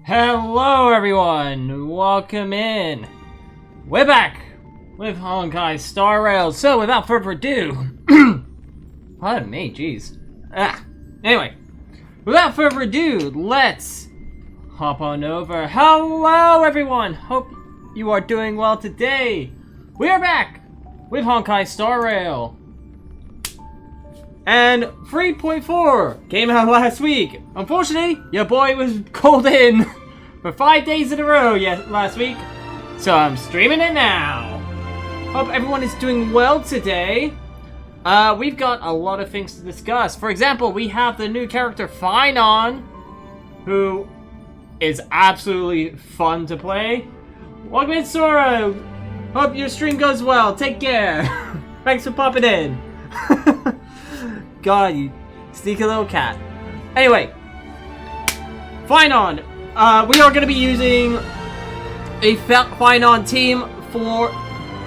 Hello everyone, welcome in. We're back with Honkai Star Rail. So without further ado, pardon me, jeez. Anyway, without further ado, let's hop on over. Hello everyone, hope you are doing well today. We are back with Honkai Star Rail. And 3.4 came out last week. Unfortunately, your boy was called in for 5 days in a row last week, so I'm streaming it now. Hope everyone is doing well today. We've got a lot of things to discuss. For example, we have the new character Phainon, who is absolutely fun to play. Welcome in, Sora. Hope your stream goes well. Take care. Thanks for popping in. God, you sneaky little cat. Anyway, Phainon. We are going to be using a Phainon team for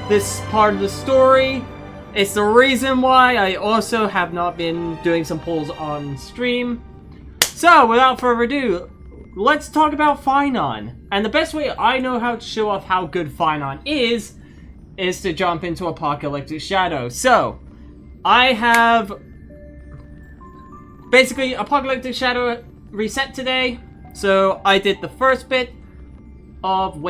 this part of the story. It's the reason why I also have not been doing some polls on stream. So, without further ado, let's talk about Phainon. And the best way I know how to show off how good Phainon is to jump into Apocalyptic Shadow. So, I have basically Apocalyptic Shadow reset today. So I did the first bit of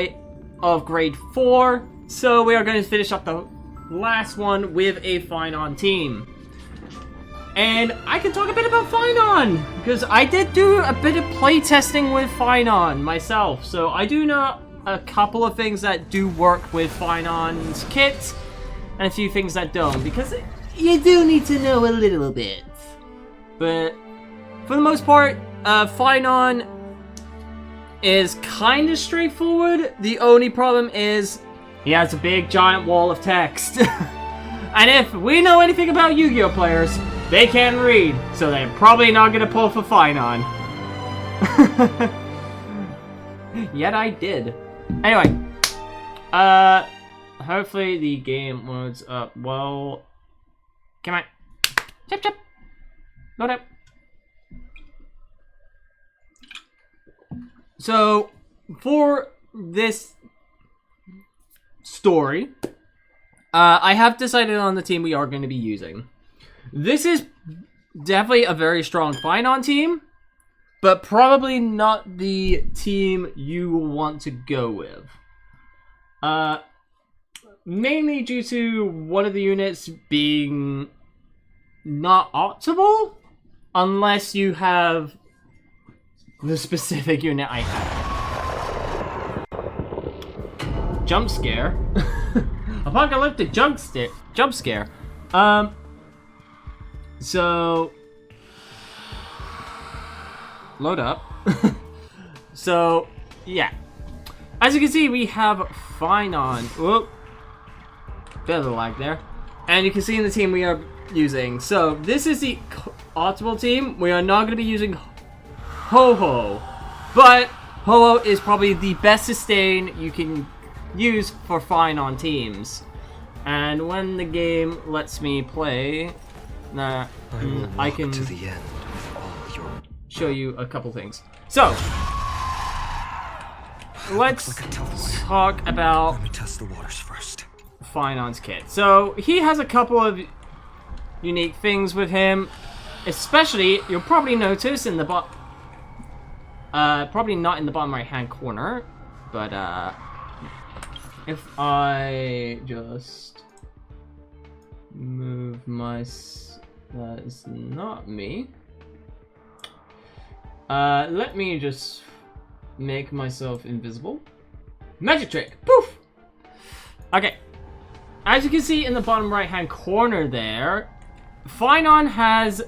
grade 4. So we are going to finish up the last one with a Phainon team. And I can talk a bit about Phainon, because I did do a bit of playtesting with Phainon myself. So I do know a couple of things that do work with Phainon's kit, and a few things that don't, because you do need to know a little bit. But for the most part, Phainon is kind of straightforward. The only problem is He has a big giant wall of text. And if we know anything about Yu-Gi-Oh players, they can't read, so they're probably not gonna pull for Phainon. Yet I did. Anyway, hopefully the game loads up well. Come on. Chip chip. Load up. So, for this story, I have decided on the team we are going to be using. This is definitely a very strong Phainon team, but probably not the team you want to go with. Mainly due to one of the units being not optimal, unless you have the specific unit I have. Jump scare. Apocalyptic jump scare. So load up. So yeah, as you can see, we have Phainon. Whoop, bit of a lag there, and you can see in the team we are using. So this is the optimal team. We are not going to be using Ho-Ho, but Ho-Ho is probably the best sustain you can use for Phainon teams. And when the game lets me play, I can to the end with all your... show you a couple things. So let's talk about Let me test the waters first. Phainon's kit. So he has a couple of unique things with him, especially you'll probably notice in the probably not in the bottom right hand corner, but if I just move my... that is not me. Let me just make myself invisible. Magic trick! Poof! Okay. As you can see in the bottom right hand corner there, Phainon has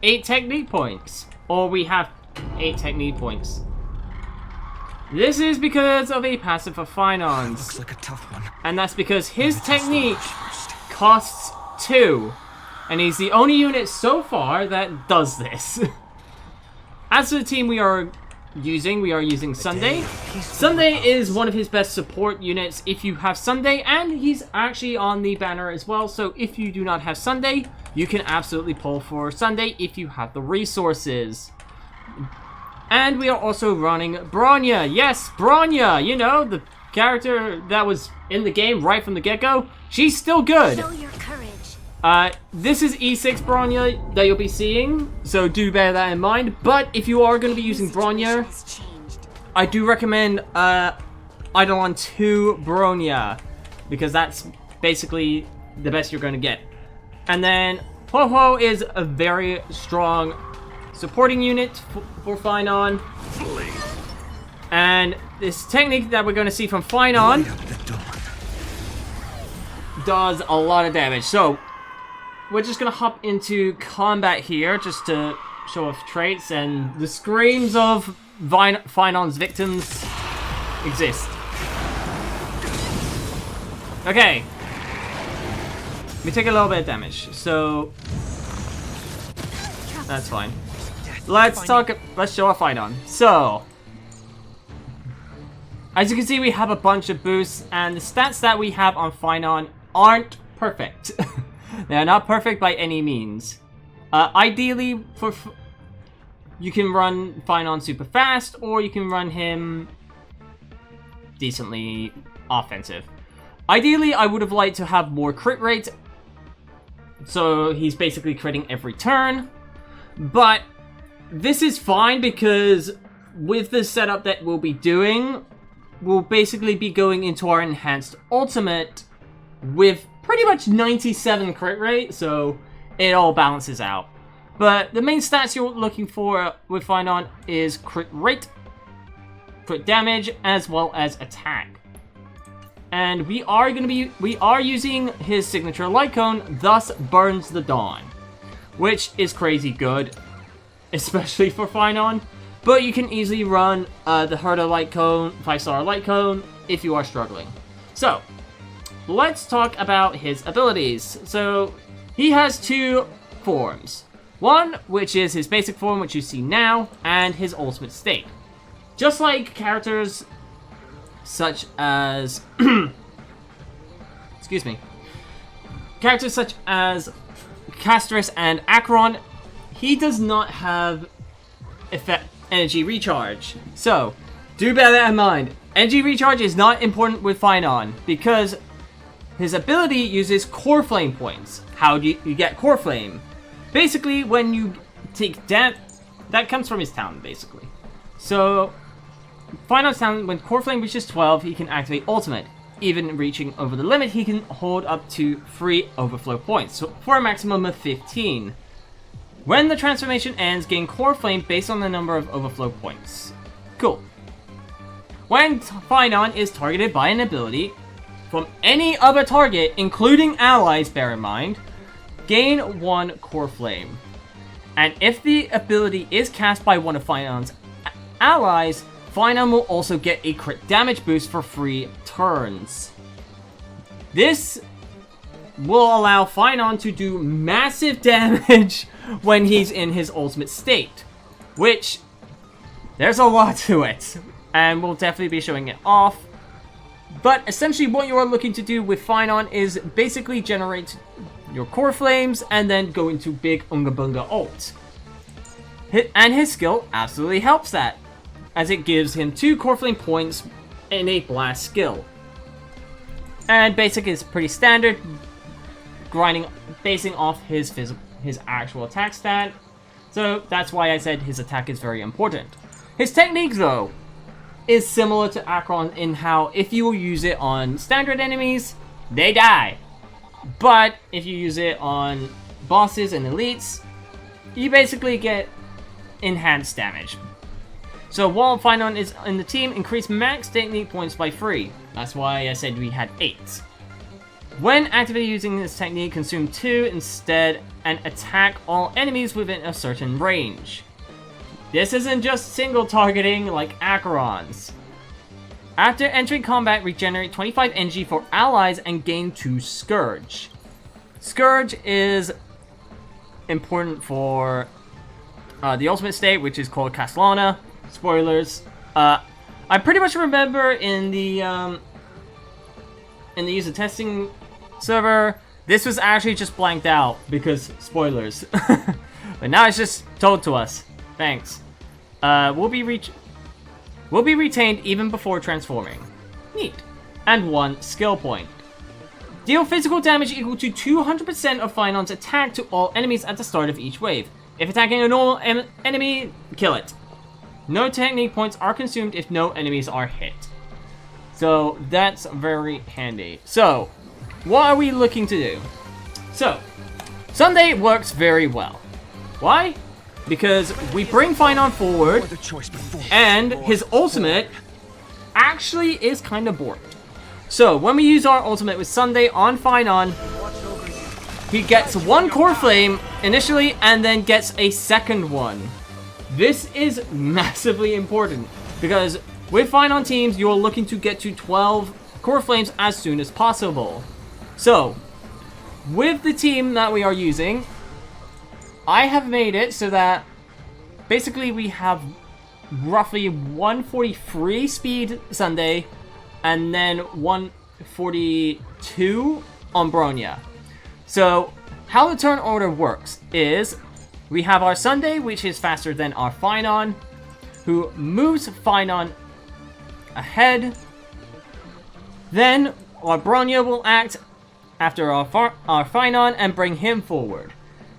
8 technique points. Or we have 8 technique points. This is because of a passive of Phainon's. Looks like a tough one. And that's because his technique costs 2. And he's the only unit so far that does this. As for the team we are using Sunday. Sunday is one of his best support units if you have Sunday, and he's actually on the banner as well. So if you do not have Sunday, you can absolutely pull for Sunday if you have the resources. And we are also running Bronya. Yes, Bronya, you know, the character that was in the game right from the get-go. She's still good. Show your courage. This is E6 Bronya that you'll be seeing, so do bear that in mind. But if you are going to be using Bronya, I do recommend Eidolon 2 Bronya, because that's basically the best you're going to get. And then Ho-Ho is a very strong supporting unit for Phainon. And this technique that we're going to see from Phainon does a lot of damage. So we're just going to hop into combat here just to show off traits, and the screams of Phainon's victims exist. Okay. We take a little bit of damage, so that's fine. Let's show off Phainon. So, as you can see, we have a bunch of boosts, and the stats that we have on Phainon aren't perfect. They are not perfect by any means. Ideally, you can run Phainon super fast, or you can run him decently offensive. Ideally, I would have liked to have more crit rate, so he's basically critting every turn. But this is fine, because with the setup that we'll be doing, we'll basically be going into our enhanced ultimate with pretty much 97 crit rate, so it all balances out. But the main stats you're looking for with Phainon is crit rate, crit damage, as well as attack. And we are using his signature light cone, thus Burns the Dawn, which is crazy good, especially for Phainon. But you can easily run the Herta light cone, 5-star light cone, if you are struggling. So, let's talk about his abilities. So, he has two forms. One, which is his basic form, which you see now, and his ultimate state. Just like characters such as... excuse me. Characters such as Castris and Acheron, he does not have energy recharge. So, do bear that in mind. Energy recharge is not important with Phainon, because his ability uses core flame points. How do you get core flame? Basically, when you take that comes from his talent, basically. So, Phainon's talent, when core flame reaches 12, he can activate ultimate. Even reaching over the limit, he can hold up to 3 overflow points, so for a maximum of 15. When the transformation ends, gain core flame based on the number of overflow points. Cool. When Phainon is targeted by an ability from any other target, including allies, bear in mind, gain 1 core flame. And if the ability is cast by one of Phainon's allies, Phainon will also get a crit damage boost for 3 turns. This will allow Phainon to do massive damage when he's in his ultimate state, which, there's a lot to it, and we'll definitely be showing it off. But essentially what you are looking to do with Phainon is basically generate your core flames and then go into big Unga Bunga ult. And his skill absolutely helps that, as it gives him 2 core flame points in a blast skill. And basic is pretty standard, basing off his actual attack stat. So that's why I said his attack is very important. His technique, though, is similar to Acheron in how if you use it on standard enemies, they die. But if you use it on bosses and elites, you basically get enhanced damage. So while Phainon is in the team, increase max technique points by 3. That's why I said we had 8. When actively using this technique, consume 2 instead and attack all enemies within a certain range. This isn't just single targeting like Acheron's. After entering combat, regenerate 25 energy for allies and gain 2 Scourge. Scourge is important for the ultimate state, which is called Castellana. Spoilers. I pretty much remember in the user testing server, this was actually just blanked out because spoilers. But now it's just told to us. Thanks. Will be retained even before transforming. Neat. And 1 skill point. Deal physical damage equal to 200% of Phainon's attack to all enemies at the start of each wave. If attacking a normal enemy, kill it. No technique points are consumed if no enemies are hit. So that's very handy. So, what are we looking to do? So, Sunday works very well. Why? Because we bring Phainon forward, and his ultimate actually is kind of boring. So, when we use our ultimate with Sunday on Phainon, he gets 1 core flame initially, and then gets a second one. This is massively important, because with Phainon teams, you're looking to get to 12 core flames as soon as possible. So, with the team that we are using, I have made it so that basically we have roughly 143 speed Sunday and then 142 on Bronya. So how the turn order works is we have our Sunday, which is faster than our Phainon, who moves Phainon ahead. Then our Bronya will act after our Phainon and bring him forward.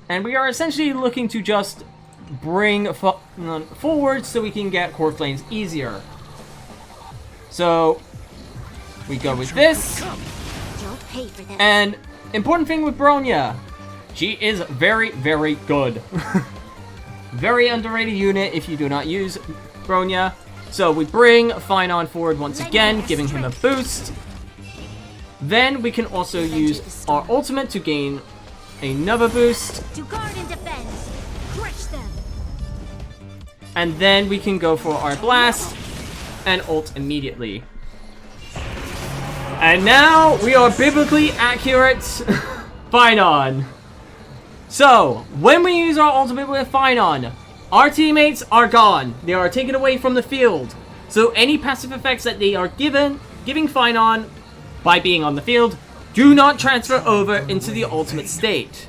And we are essentially looking to just bring forward so we can get core flames easier. So we go with this. And important thing with Bronya, she is very, very good. Very underrated unit if you do not use Bronya. So we bring Phainon forward once again, giving him a boost. Then we can also use our ultimate to gain another boost. To guard and defend. Crush them. And then we can go for our blast and ult immediately. And now we are biblically accurate Phainon. So, when we use our ultimate with Phainon, our teammates are gone. They are taken away from the field. So any passive effects that they are giving Phainon by being on the field do not transfer over into the ultimate state.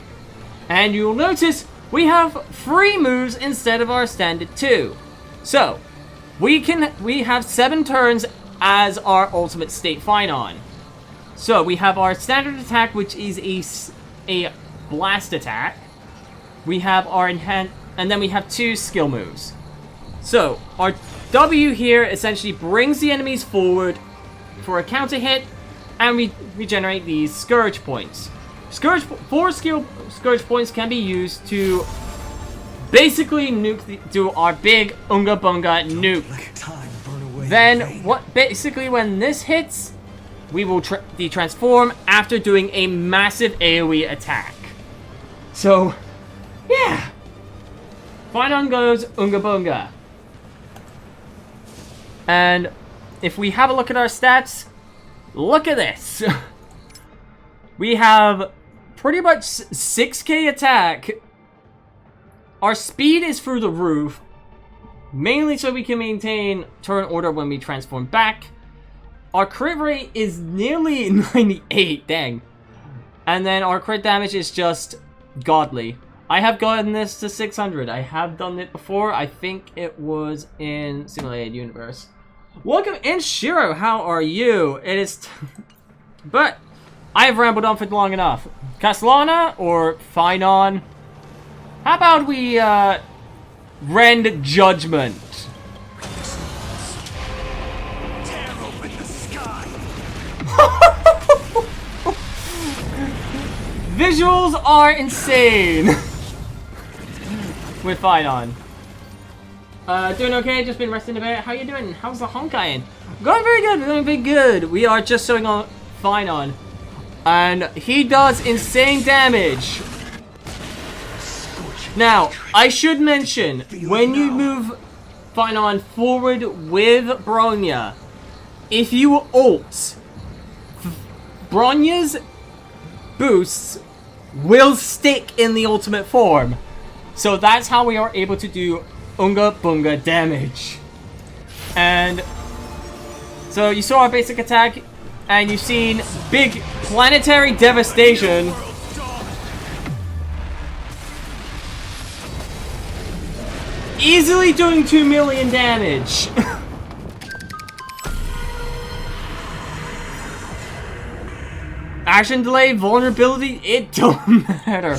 And you'll notice we have 3 moves instead of our standard 2. So, we have 7 turns as our ultimate state Phainon. So, we have our standard attack, which is a blast attack. We have our enhance, and then we have 2 skill moves. So, our W here essentially brings the enemies forward for a counter hit, and we regenerate these Scourge points. 4 Scourge points can be used to basically do our big Unga Bunga nuke. Then, basically when this hits, we will de-transform after doing a massive AoE attack. So, yeah. Phainon goes Unga Bunga. And if we have a look at our stats, look at this. We have pretty much 6k attack. Our speed is through the roof, mainly so we can maintain turn order when we transform back. Our crit rate is nearly 98, dang. And then our crit damage is just godly. I have gotten this to 600. I have done it before. I think it was in Simulated Universe. Welcome in, Shiro. How are you? It is... But I have rambled on for long enough. Castellana or Phainon? How about we rend judgement? Tear open the sky. Visuals are insane with Phainon. Doing okay, just been resting a bit. How you doing? How's the Honkai? Going very good, going very good. We are just showing on Phainon. And he does insane damage. Now, I should mention, when you move Phainon forward with Bronya, if you ult, Bronya's boosts will stick in the ultimate form. So that's how we are able to do Unga Bunga damage. And so you saw our basic attack, and you've seen big planetary devastation. Easily doing 2 million damage. Action delay, vulnerability, it don't matter.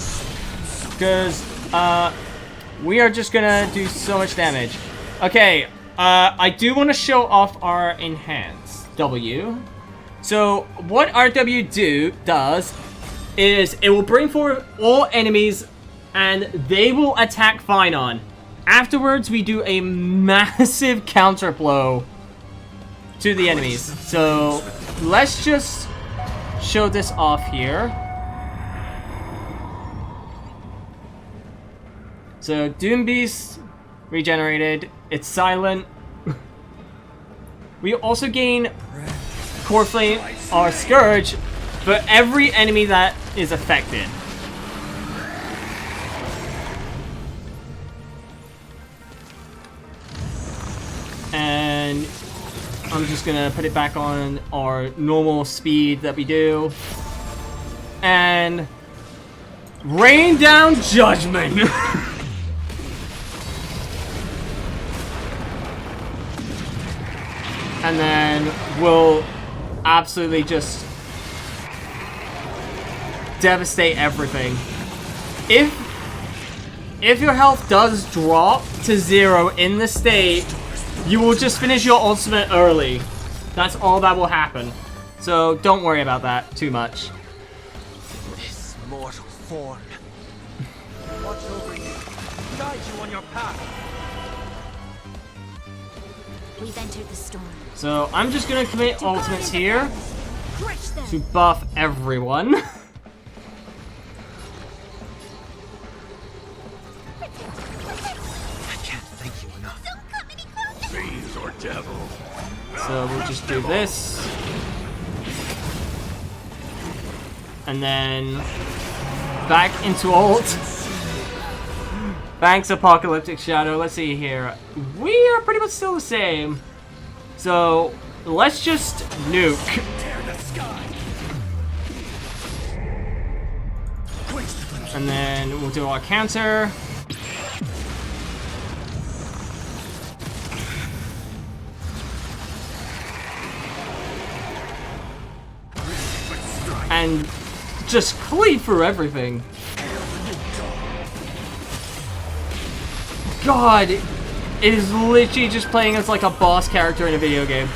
Because, we are just gonna do so much damage. Okay, I do want to show off our enhance W. So, what our W does is it will bring forward all enemies and they will attack Phainon. Afterwards, we do a massive counter blow to the enemies. So, let's just show this off here. So, Doom Beast regenerated. It's silent. We also gain Core Flame or Scourge for every enemy that is affected. And I'm just gonna put it back on our normal speed that we do. And rain down judgment. And then we'll absolutely just devastate everything. If your health does drop to 0 in the state, you will just finish your ultimate early. That's all that will happen. So don't worry about that too much. This mortal form. Watch over you. Guide you on your path. We've entered the storm. So I'm just gonna commit ultimates here Crush them. to buff everyone. I can't thank you enough. Fiends or devil. So we'll just do this. And then back into ult. Thanks, Apocalyptic Shadow. Let's see here. We are pretty much still the same. So let's just nuke. Tear the sky. And then we'll do our counter. And just cleave through everything. God, it is literally just playing as like a boss character in a video game.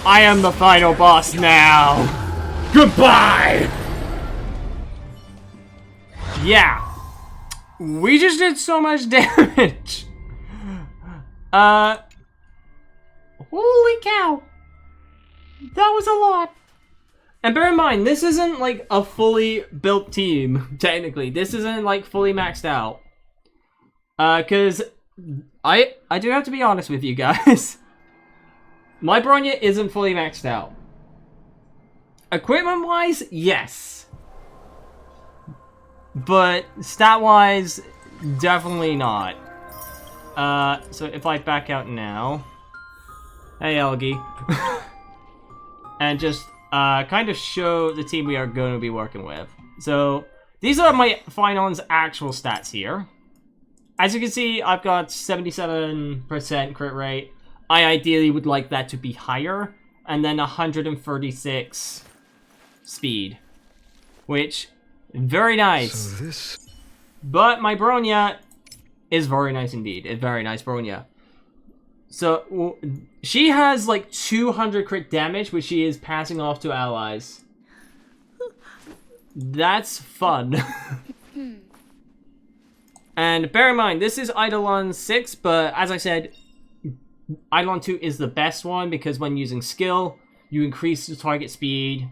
I am the final boss now. Goodbye. Yeah. We just did so much damage. Holy cow. That was a lot. And bear in mind, this isn't like a fully built team, technically. This isn't like fully maxed out. Cause I do have to be honest with you guys. My Bronya isn't fully maxed out. Equipment-wise, yes. But stat-wise, definitely not. So if I back out now... Hey, Elgie. And just kind of show the team we are going to be working with. So these are my Phainon's actual stats here. As you can see, I've got 77% crit rate. I ideally would like that to be higher, and then 136 speed, which very nice. So this... But my Bronya is very nice indeed. A very nice Bronya. So she has like 200 crit damage, which she is passing off to allies. That's fun. And bear in mind, this is Eidolon 6, but as I said, Eidolon 2 is the best one because when using skill, you increase the target speed,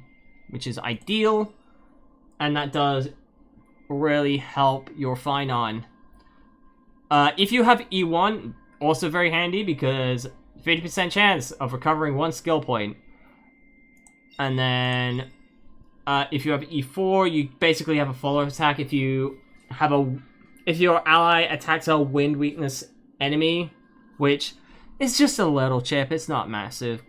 which is ideal, and that does really help your Phainon. If you have E1, also very handy because 50% chance of recovering one skill point. And then if you have E4, you basically have a follow-up attack if you have if your ally attacks a wind weakness enemy, which it's just a little chip, it's not massive.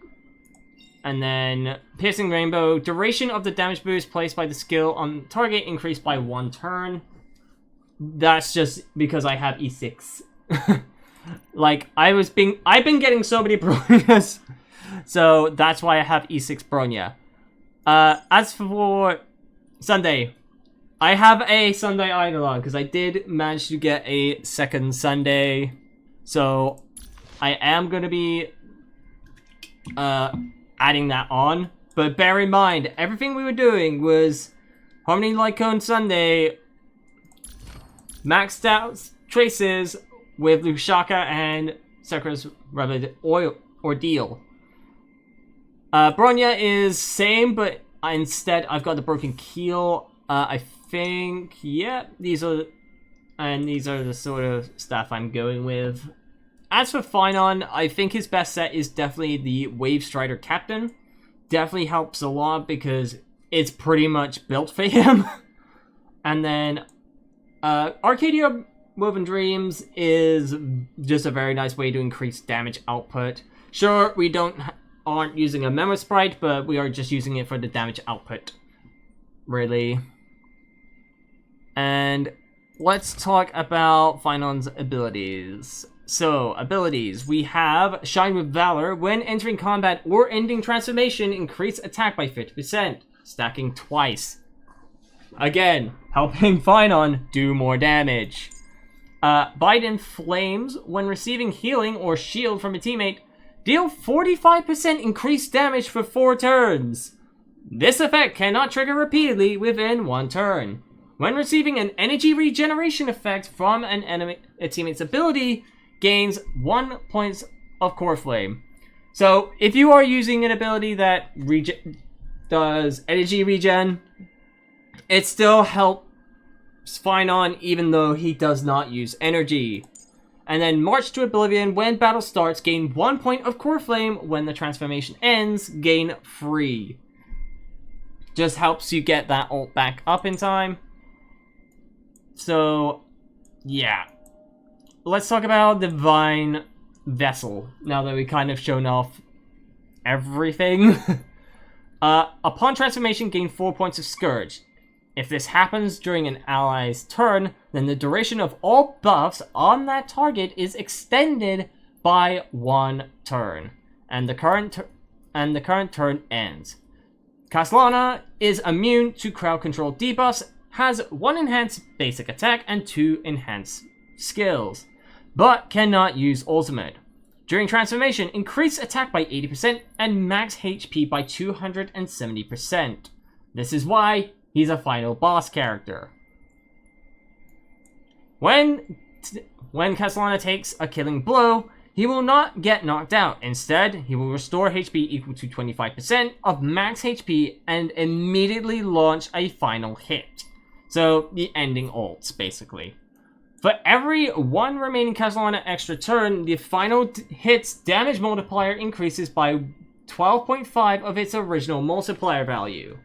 And then Piercing Rainbow, duration of the damage boost placed by the skill on target increased by 1 turn. That's just because I have E6. Like, I've been getting so many Bronyas, so that's why I have E6 Bronya. As for Sunday, I have a Sunday Eidolon, because I did manage to get a second Sunday, so I am going to be adding that on. But bear in mind, everything we were doing was Harmony Lycone Sunday, maxed out traces with Lushaka and Sakura's Rabbit Ordeal. Bronya is same, but instead I've got the Broken Keel. I think, yeah, these are the sort of stuff I'm going with. As for Phainon, I think his best set is definitely the Wave Strider Captain. Definitely helps a lot because it's pretty much built for him. And then Arcadia Woven Dreams is just a very nice way to increase damage output. Sure, we aren't using a Memo Sprite, but we are just using it for the damage output. Really. And let's talk about Phainon's abilities. So, abilities. We have Shine with Valor. When entering combat or ending transformation, increase attack by 50%, stacking twice. Again, helping Phainon do more damage. Bite in Flames. When receiving healing or shield from a teammate, deal 45% increased damage for 4 turns. This effect cannot trigger repeatedly within 1 turn. When receiving an energy regeneration effect from a teammate's ability, gains 1 point of Core Flame. So, if you are using an ability that does energy regen, it still helps Phainon even though he does not use energy. And then March to Oblivion. When battle starts, gain 1 point of Core Flame. When the transformation ends, gain 3. Just helps you get that ult back up in time. So, yeah. Let's talk about Divine Vessel, now that we've kind of shown off everything. Upon transformation, gain 4 points of Scourge. If this happens during an ally's turn, then the duration of all buffs on that target is extended by 1 turn, and the current turn ends. Castellana is immune to crowd control debuffs, has 1 enhanced basic attack and 2 enhanced skills, but cannot use ultimate. During transformation, increase attack by 80% and max HP by 270%. This is why he's a final boss character. When Castellana takes a killing blow, he will not get knocked out. Instead, he will restore HP equal to 25% of max HP and immediately launch a final hit. So, the ending ults, basically. For every 1 remaining Castellana extra turn, the final hit's damage multiplier increases by 12.5 of its original multiplier value.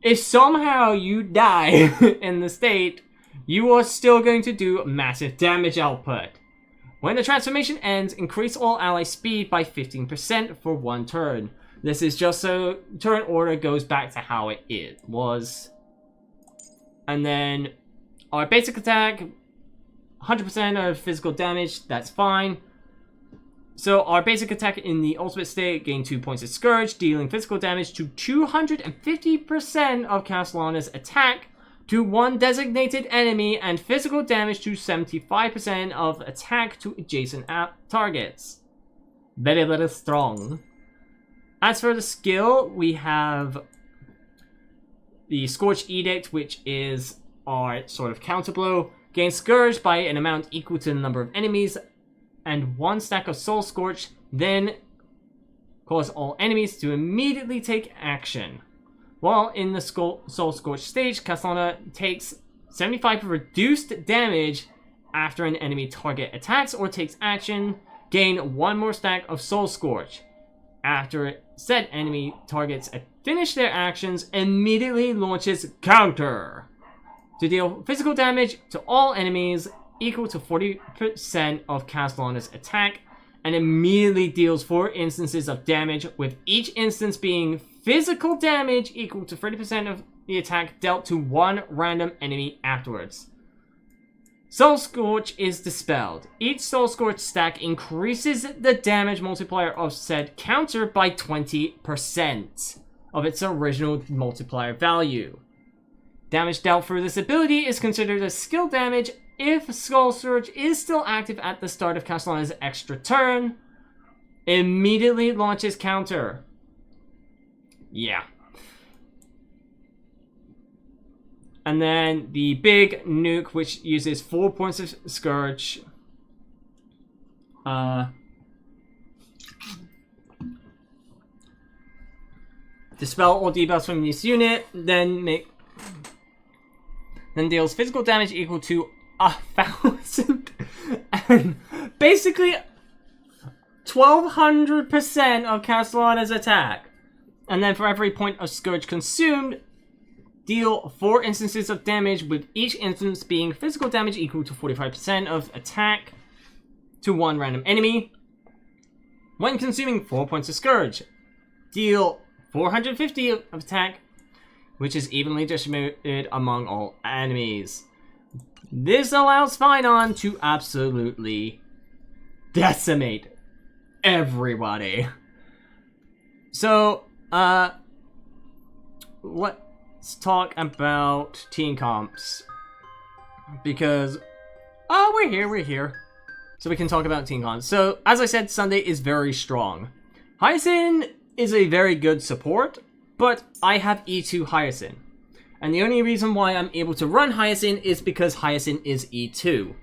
If somehow you die in the state, you are still going to do massive damage output. When the transformation ends, increase all ally speed by 15% for 1 turn. This is just so turn order goes back to how it was. And then our basic attack, 100% of physical damage, that's fine. So our basic attack in the ultimate state, gain 2 points of Scourge, dealing physical damage to 250% of Castellana's attack to 1 designated enemy, and physical damage to 75% of attack to adjacent targets. Very, very strong. As for the skill, we have the Scorch Edict, which is our sort of counter blow. Gain Scourge by an amount equal to the number of enemies and 1 stack of Soul Scorch, then cause all enemies to immediately take action. While in the Soul Scorch stage, Castellana takes 75 reduced damage after an enemy target attacks or takes action. Gain 1 more stack of Soul Scorch. After said enemy targets finish their actions, immediately launches Counter to deal physical damage to all enemies equal to 40% of Castellana's attack, and immediately deals 4 instances of damage, with each instance being physical damage equal to 30% of the attack dealt to 1 random enemy afterwards. Soul Scorch is dispelled. Each Soul Scorch stack increases the damage multiplier of said counter by 20% of its original multiplier value. Damage dealt through this ability is considered as skill damage if Soul Surge is still active at the start of Castellana's extra turn. Immediately launches Counter. Yeah. And then the big nuke, which uses 4 points of Scourge. Dispel all debuffs from this unit, then deals physical damage equal to 1,000 and basically 1,200% of Castellana's attack. And then for every point of Scourge consumed, deal 4 instances of damage, with each instance being physical damage equal to 45% of attack to 1 random enemy. When consuming 4 points of Scourge, deal 450 of attack, which is evenly distributed among all enemies. This allows Phainon to absolutely decimate everybody. So, let's talk about team comps. Because, we're here. So we can talk about team comps. So, as I said, Sunday is very strong. Hyacinth is a very good support, but I have E2 Hyacinth. And the only reason why I'm able to run Hyacinth is because Hyacinth is E2.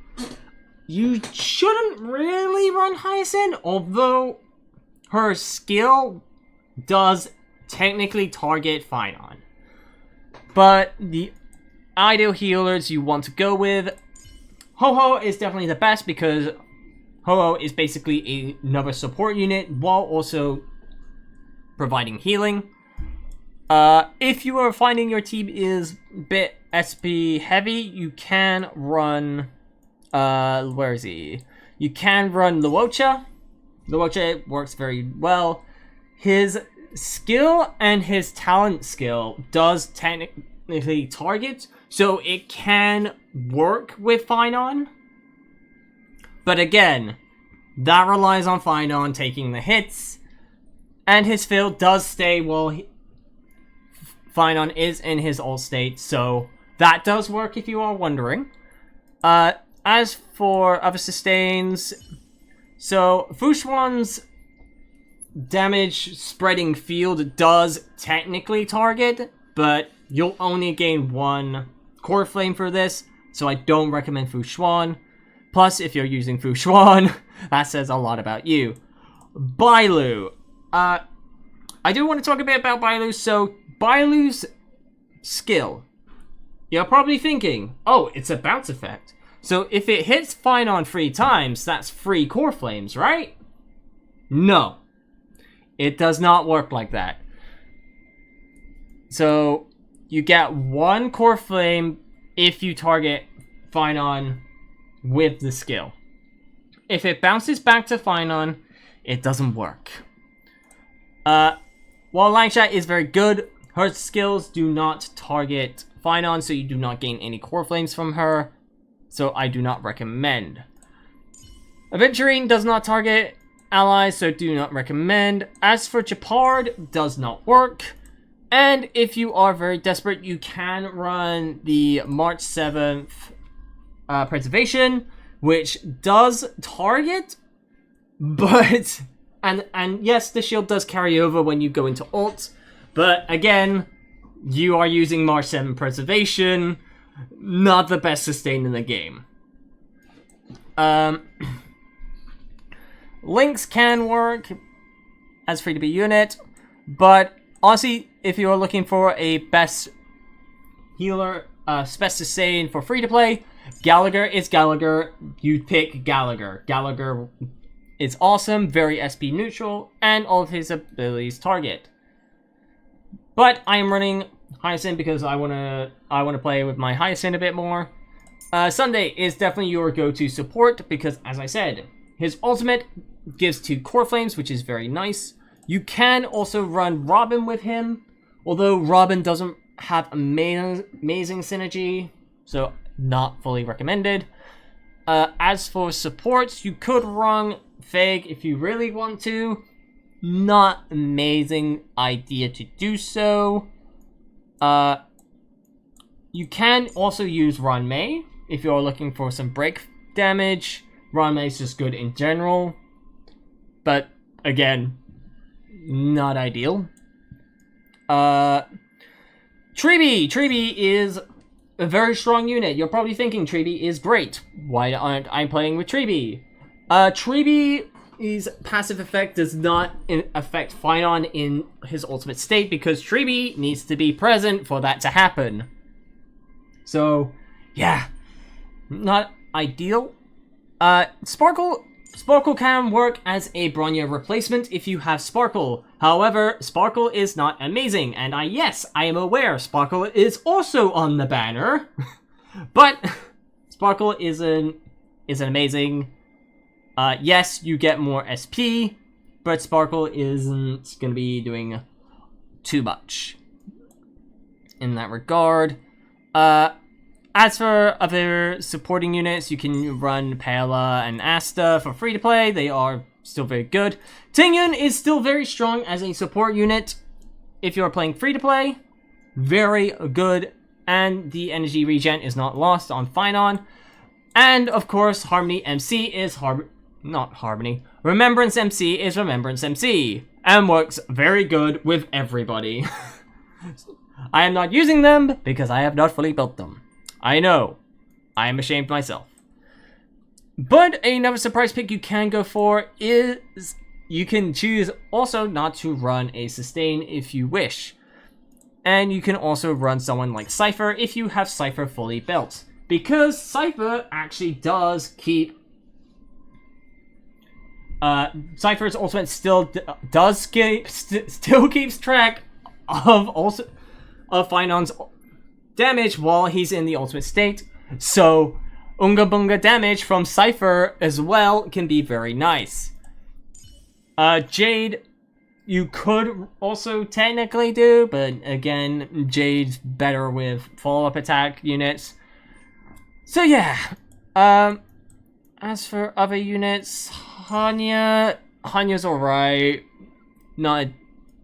You shouldn't really run Hyacinth, although her skill does technically target Phainon. But the ideal healers you want to go with, Ho-Ho is definitely the best because Ho-Ho is basically another support unit while also providing healing. If you are finding your team is a bit SP heavy, you can run, where is he? You can run Luocha. Luocha works very well. His skill and his talent skill does technically target, so it can work with Phainon. But again, that relies on Phainon taking the hits, and his field does stay while Phainon is in his ult state, so that does work if you are wondering. As for other sustains, so Fushuan's damage spreading field does technically target, but you'll only gain 1 core flame for this, so I don't recommend Fushuan. Plus, if you're using Fushuan, that says a lot about you. Bailu. I do want to talk a bit about Bailu. So, Bailu's skill. You're probably thinking, oh, it's a bounce effect. So, if it hits Phainon 3 times, that's 3 core flames, right? No. It does not work like that. So, you get 1 core flame if you target Phainon with the skill. If it bounces back to Phainon, it doesn't work. While Langsha is very good, her skills do not target Phainon, so you do not gain any core flames from her. So I do not recommend. Aventurine does not target allies, so do not recommend. As for Chapard, does not work. And if you are very desperate, you can run the March 7th Preservation, which does target, but and yes, the shield does carry over when you go into ult, but again, you are using March 7 Preservation, not the best sustain in the game. Lynx can work as free-to-be unit, but honestly, if you are looking for a best healer, best sustain for free-to-play, Gallagher is Gallagher. You pick Gallagher. Gallagher is awesome, very SP neutral, and all of his abilities target. But I am running Hyacinth because I wanna play with my Hyacinth a bit more. Sunday is definitely your go-to support because, as I said, his ultimate gives 2 core flames, which is very nice. You can also run Robin with him, although Robin doesn't have amazing synergy, so not fully recommended. As for supports, you could run Fig if you really want to. Not amazing idea to do so. You can also use Ranmei if you're looking for some break damage. Ranmei is just good in general, but again, not ideal. Treeby is a very strong unit. You're probably thinking Treeby is great. Why aren't I playing with Treeby? Treeby's passive effect does not affect Phainon in his ultimate state because Treeby needs to be present for that to happen. So, yeah, not ideal. Sparkle can work as a Bronya replacement if you have Sparkle. However, Sparkle is not amazing, and yes, I am aware Sparkle is also on the banner, but Sparkle isn't amazing. Yes, you get more SP, but Sparkle isn't gonna be doing too much in that regard. As for other supporting units, you can run Paella and Asta for free-to-play. They are still very good. Tingyun is still very strong as a support unit if you're playing free-to-play. Very good, and the energy regen is not lost on Phainon. And, of course, Harmony MC is not Harmony. Remembrance MC is Remembrance MC, and works very good with everybody. I am not using them because I have not fully built them. I know. I am ashamed myself. But another surprise pick you can go for is you can choose also not to run a sustain if you wish. And you can also run someone like Cypher if you have Cypher fully built. because Cypher actually does keep Cypher's ultimate still still keeps track of Phainon's damage while he's in the ultimate state. So Unga Bunga damage from Cypher as well can be very nice. Jade, you could also technically do, but again, Jade's better with follow-up attack units. So yeah, as for other units, Hanya's alright, not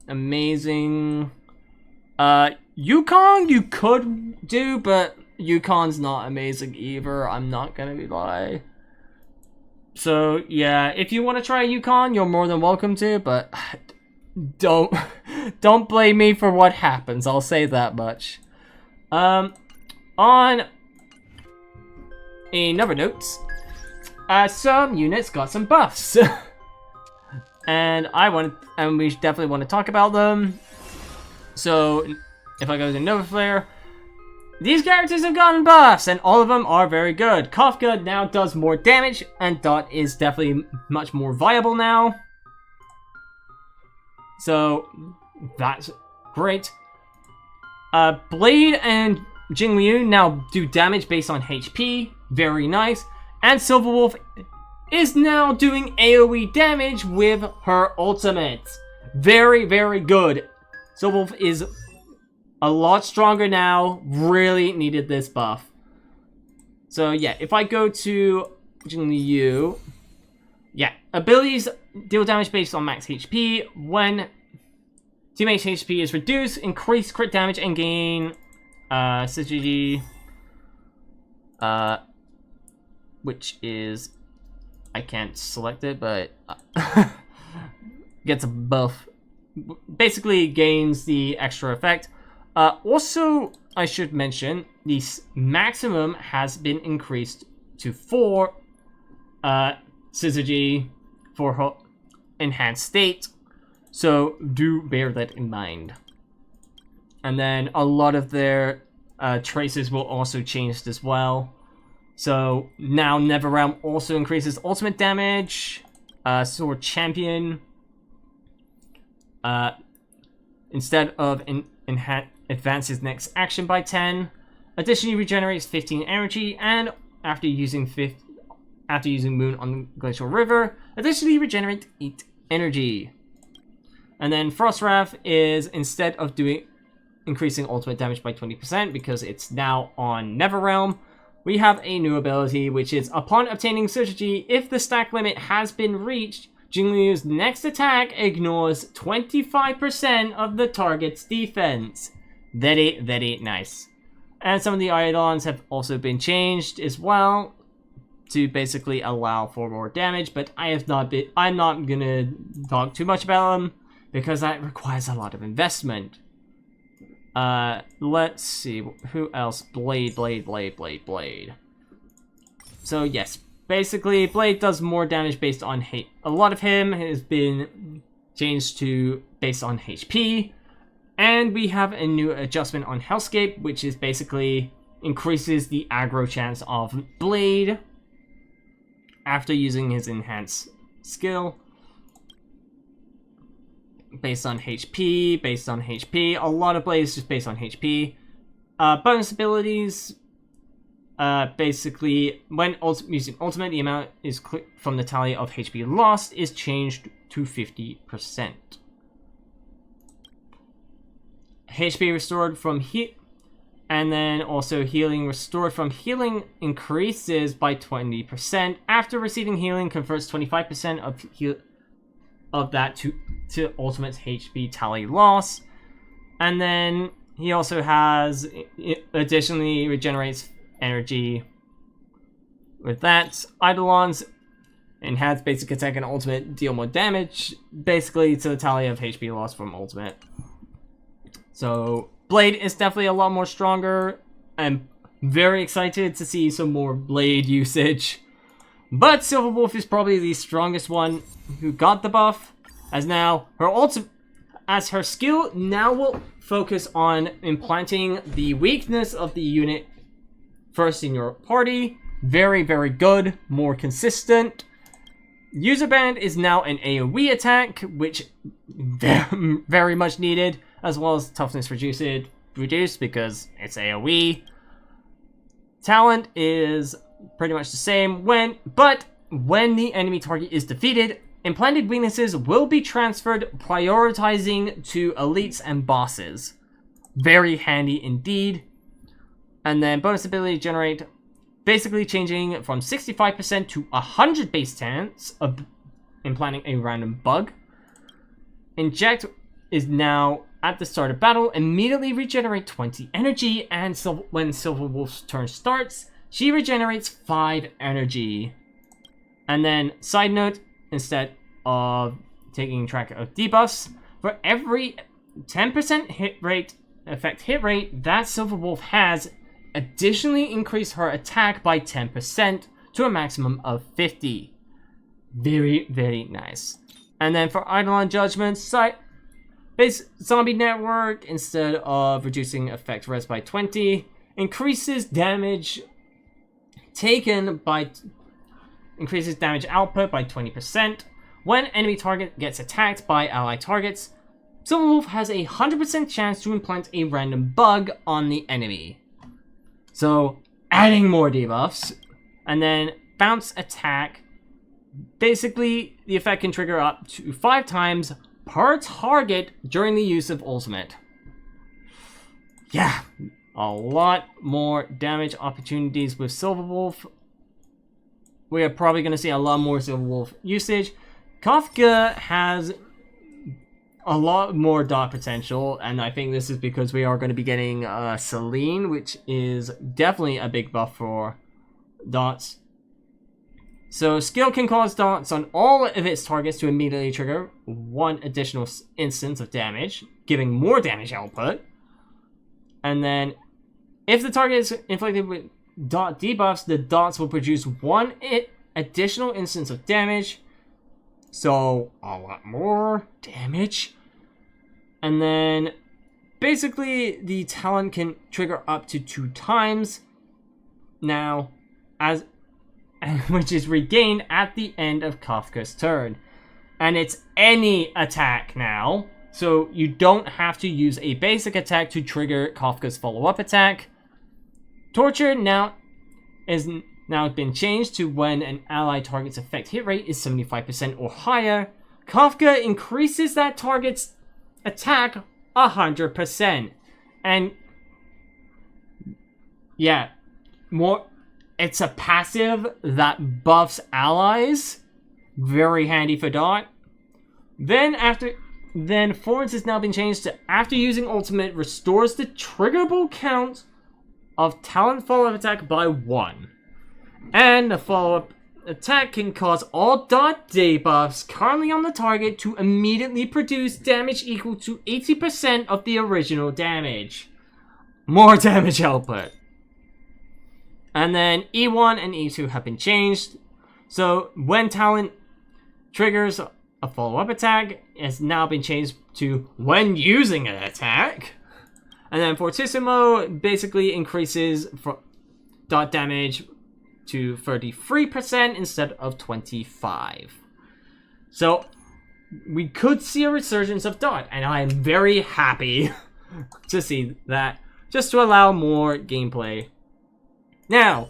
amazing. Yukon you could do, but Yukon's not amazing either, I'm not gonna lie. So yeah, if you want to try Yukon, you're more than welcome to, but don't blame me for what happens, I'll say that much. On another note, some units got some buffs. and we definitely want to talk about them. So if I go to Nova Flare, these characters have gotten buffs, and all of them are very good. Kafka now does more damage, and Dot is definitely much more viable now. So, that's great. Blade and Jingliu now do damage based on HP. Very nice. And Silverwolf is now doing AoE damage with her ultimate. Very, very good. Silverwolf is a lot stronger now, really needed this buff. So yeah, if I go to Jingliu, yeah, abilities deal damage based on max HP. When teammate's HP is reduced, increase crit damage and gain synergy, which is, I can't select it, but gets a buff. Basically gains the extra effect. Also, I should mention, the maximum has been increased to 4 synergy for her enhanced state, so do bear that in mind. And then a lot of their traces will also change as well. So now Neverrealm also increases ultimate damage. Sword Champion, instead of advances next action by 10. Additionally, regenerates 15 energy, and after using Moon on Glacial River, additionally regenerate 8 energy. And then Frost Wrath is, instead of increasing ultimate damage by 20% because it's now on Neverrealm, we have a new ability, which is upon obtaining synergy, if the stack limit has been reached, Jingliu's next attack ignores 25% of the target's defense. Very, very nice. And some of the Eidolons have also been changed as well to basically allow for more damage, but I'm not gonna talk too much about them because that requires a lot of investment. Let's see, who else? Blade. So yes, basically Blade does more damage based on hate. A lot of him has been changed to based on HP. And we have a new adjustment on Hellscape, which is basically increases the aggro chance of Blade after using his enhanced skill. Based on HP, a lot of Blade is just based on HP. Bonus abilities, basically, when using Ultimate, the amount is from the tally of HP lost is changed to 50%. HP restored from and then also healing restored from healing increases by 20%. After receiving healing, converts 25% of that to ultimate HP tally loss. And then he also has, additionally regenerates energy with that. Eidolons enhance basic attack and ultimate deal more damage, basically to the tally of HP loss from ultimate. So Blade is definitely a lot more stronger. I'm very excited to see some more Blade usage. But Silverwolf is probably the strongest one who got the buff, as now her skill now will focus on implanting the weakness of the unit first in your party. Very, very good. More consistent. User Band is now an AoE attack, which very much needed, as well as toughness reduced because it's AoE. Talent is pretty much the same but when the enemy target is defeated, implanted weaknesses will be transferred, prioritizing to elites and bosses. Very handy indeed. And then bonus ability generate, basically changing from 65% to 100 base chance of implanting a random bug. Inject is now at the start of battle, immediately regenerate 20 energy, and so when Silverwolf's turn starts, she regenerates 5 energy. And then, side note, instead of taking track of debuffs, for every 10% hit rate that Silverwolf has, additionally increase her attack by 10% to a maximum of 50. Very, very nice. And then for Eidolon Judgment, base Zombie Network, instead of reducing effect res by 20, increases damage output by 20%. When enemy target gets attacked by ally targets, Silverwolf has a 100% chance to implant a random bug on the enemy. So, adding more debuffs. And then bounce attack. Basically, the effect can trigger up to 5 times per target during the use of ultimate. Yeah, a lot more damage opportunities with Silverwolf. We are probably going to see a lot more Silverwolf usage. Kafka has a lot more dot potential, and I think this is because we are going to be getting Selene, which is definitely a big buff for dots. So skill can cause dots on all of its targets to immediately trigger 1 additional instance of damage, giving more damage output. And then if the target is inflicted with dot debuffs, the dots will produce 1 additional instance of damage. So a lot more damage. And then basically the talent can trigger up to 2 times now, which is regained at the end of Kafka's turn. And it's any attack now, so you don't have to use a basic attack to trigger Kafka's follow-up attack. Torture has now been changed to when an ally target's effect hit rate is 75% or higher. Kafka increases that target's attack 100%. And yeah, it's a passive that buffs allies. Very handy for Dot. Then Florence has now been changed to, after using ultimate, restores the triggerable count of talent follow-up attack by 1. And the follow-up attack can cause all dot debuffs currently on the target to immediately produce damage equal to 80% of the original damage. More damage output. And then E1 and E2 have been changed. So when talent triggers a follow-up attack, has now been changed to when using an attack. And then Fortissimo basically increases dot damage to 33% instead of 25%. So we could see a resurgence of dot, and I am very happy to see that, just to allow more gameplay. Now,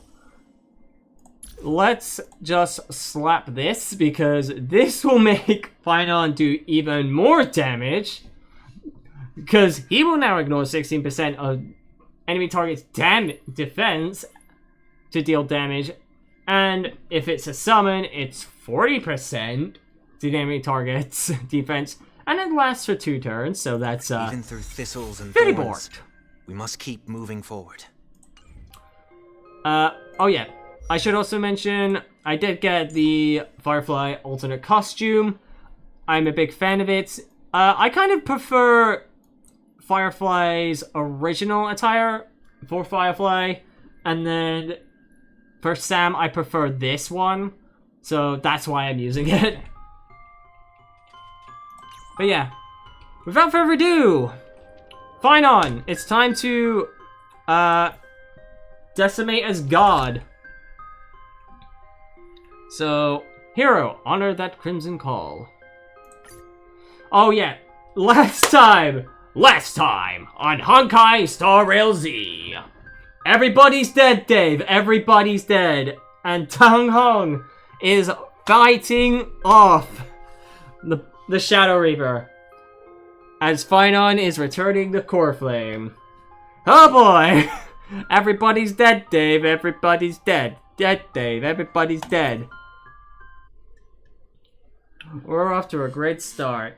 let's just slap this, because this will make Phainon do even more damage, because he will now ignore 16% of enemy target's defense to deal damage, and if it's a summon, it's 40% to the enemy target's defense, and it lasts for 2 turns, so that's even through thistles and pretty thorns, bored. We must keep moving forward. Oh yeah, I should also mention, I did get the Firefly alternate costume. I'm a big fan of it. I kind of prefer Firefly's original attire for Firefly, and then for Sam, I prefer this one, so that's why I'm using it. But yeah, without further ado, Phainon, it's time to decimate as god. So, hero, honor that crimson call. Oh yeah, last time on Honkai Star Rail Z. Everybody's dead, Dave. Everybody's dead. And Tang Hong is fighting off the Shadow Reaper. As Phainon is returning the Core Flame. Oh boy! Everybody's dead, Dave. Everybody's dead. Dead, Dave. Everybody's dead. We're off to a great start.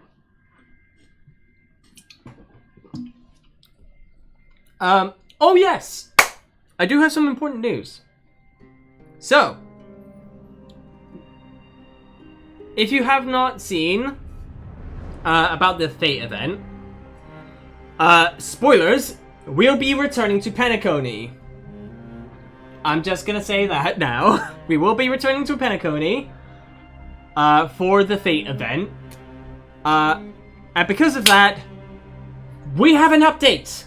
Oh yes! I do have some important news. So, if you have not seen about the Fate event, spoilers, we'll be returning to Penacony. I'm just gonna say that now. We will be returning to Penacony for the Fate event. And because of that, we have an update.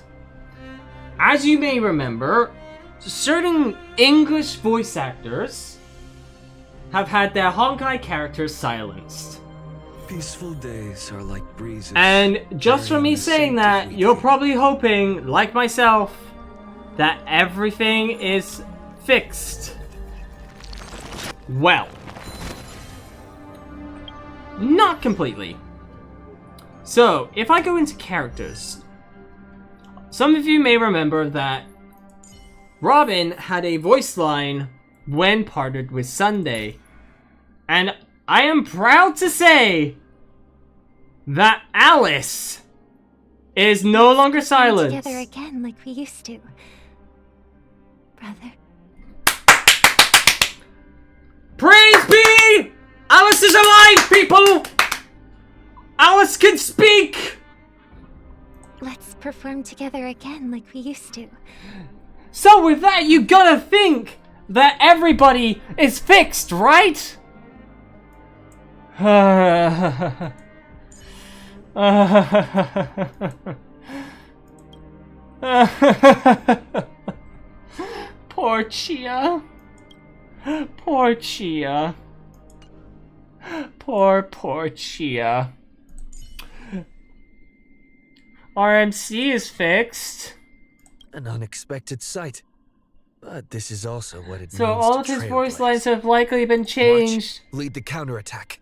As you may remember, certain English voice actors have had their Honkai characters silenced. Peaceful days are like breezes. And just from me saying that, you're probably hoping, like myself, that everything is fixed. Well, not completely. So, if I go into characters, some of you may remember that Robin had a voice line when partnered with Sunday. And I am proud to say that Alice is no longer silenced. Together again like we used to. Brother. Praise be! Alice is alive, people! Alice can speak! Let's perform together again like we used to. So with that, you gotta think that everybody is fixed, right? Poor Chia. Poor Chia. Poor Chia. RMC is fixed. An unexpected sight. But this is also what it means So all of his voice lines have likely been changed. March, lead the counterattack.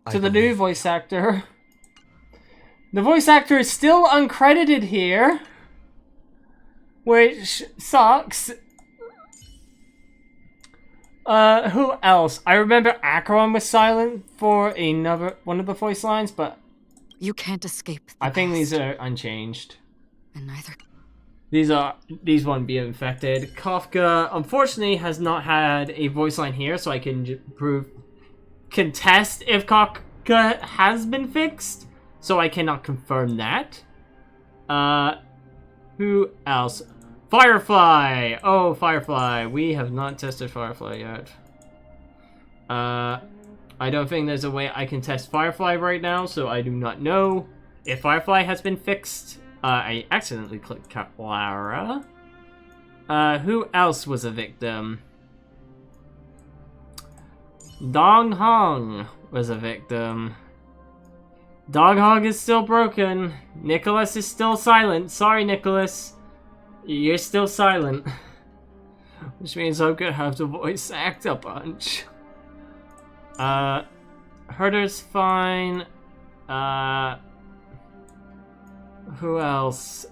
To the new voice actor. The voice actor is still uncredited here, which sucks. Who else? I remember Acheron was silent for another one of the voice lines, but you can't escape the I think past, these are unchanged. and neither. These won't be infected. Kafka, unfortunately, has not had a voice line here, so I can contest if Kafka has been fixed. So I cannot confirm that. Who else? Firefly! Oh, Firefly. We have not tested Firefly yet. I don't think there's a way I can test Firefly right now, so I do not know if Firefly has been fixed. I accidentally clicked Clara. Who else was a victim? Dong Hong was a victim. Dog Hog is still broken. Nicholas is still silent. Sorry, Nicholas. You're still silent. Which means I'm gonna have to voice act a bunch. Herder's fine. Who else?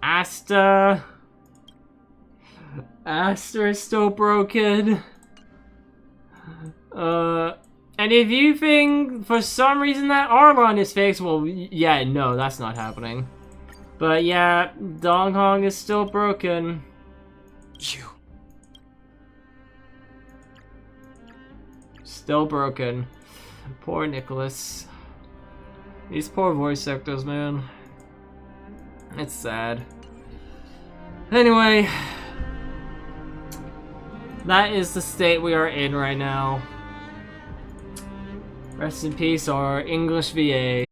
Asta. Asta is still broken. And if you think for some reason that Arlon is fixed, well, yeah, no, that's not happening. But yeah, Dong Hong is still broken. You. Still broken. Poor Nicholas. These poor voice actors, man. It's sad. Anyway, that is the state we are in right now. Rest in peace, our English VA.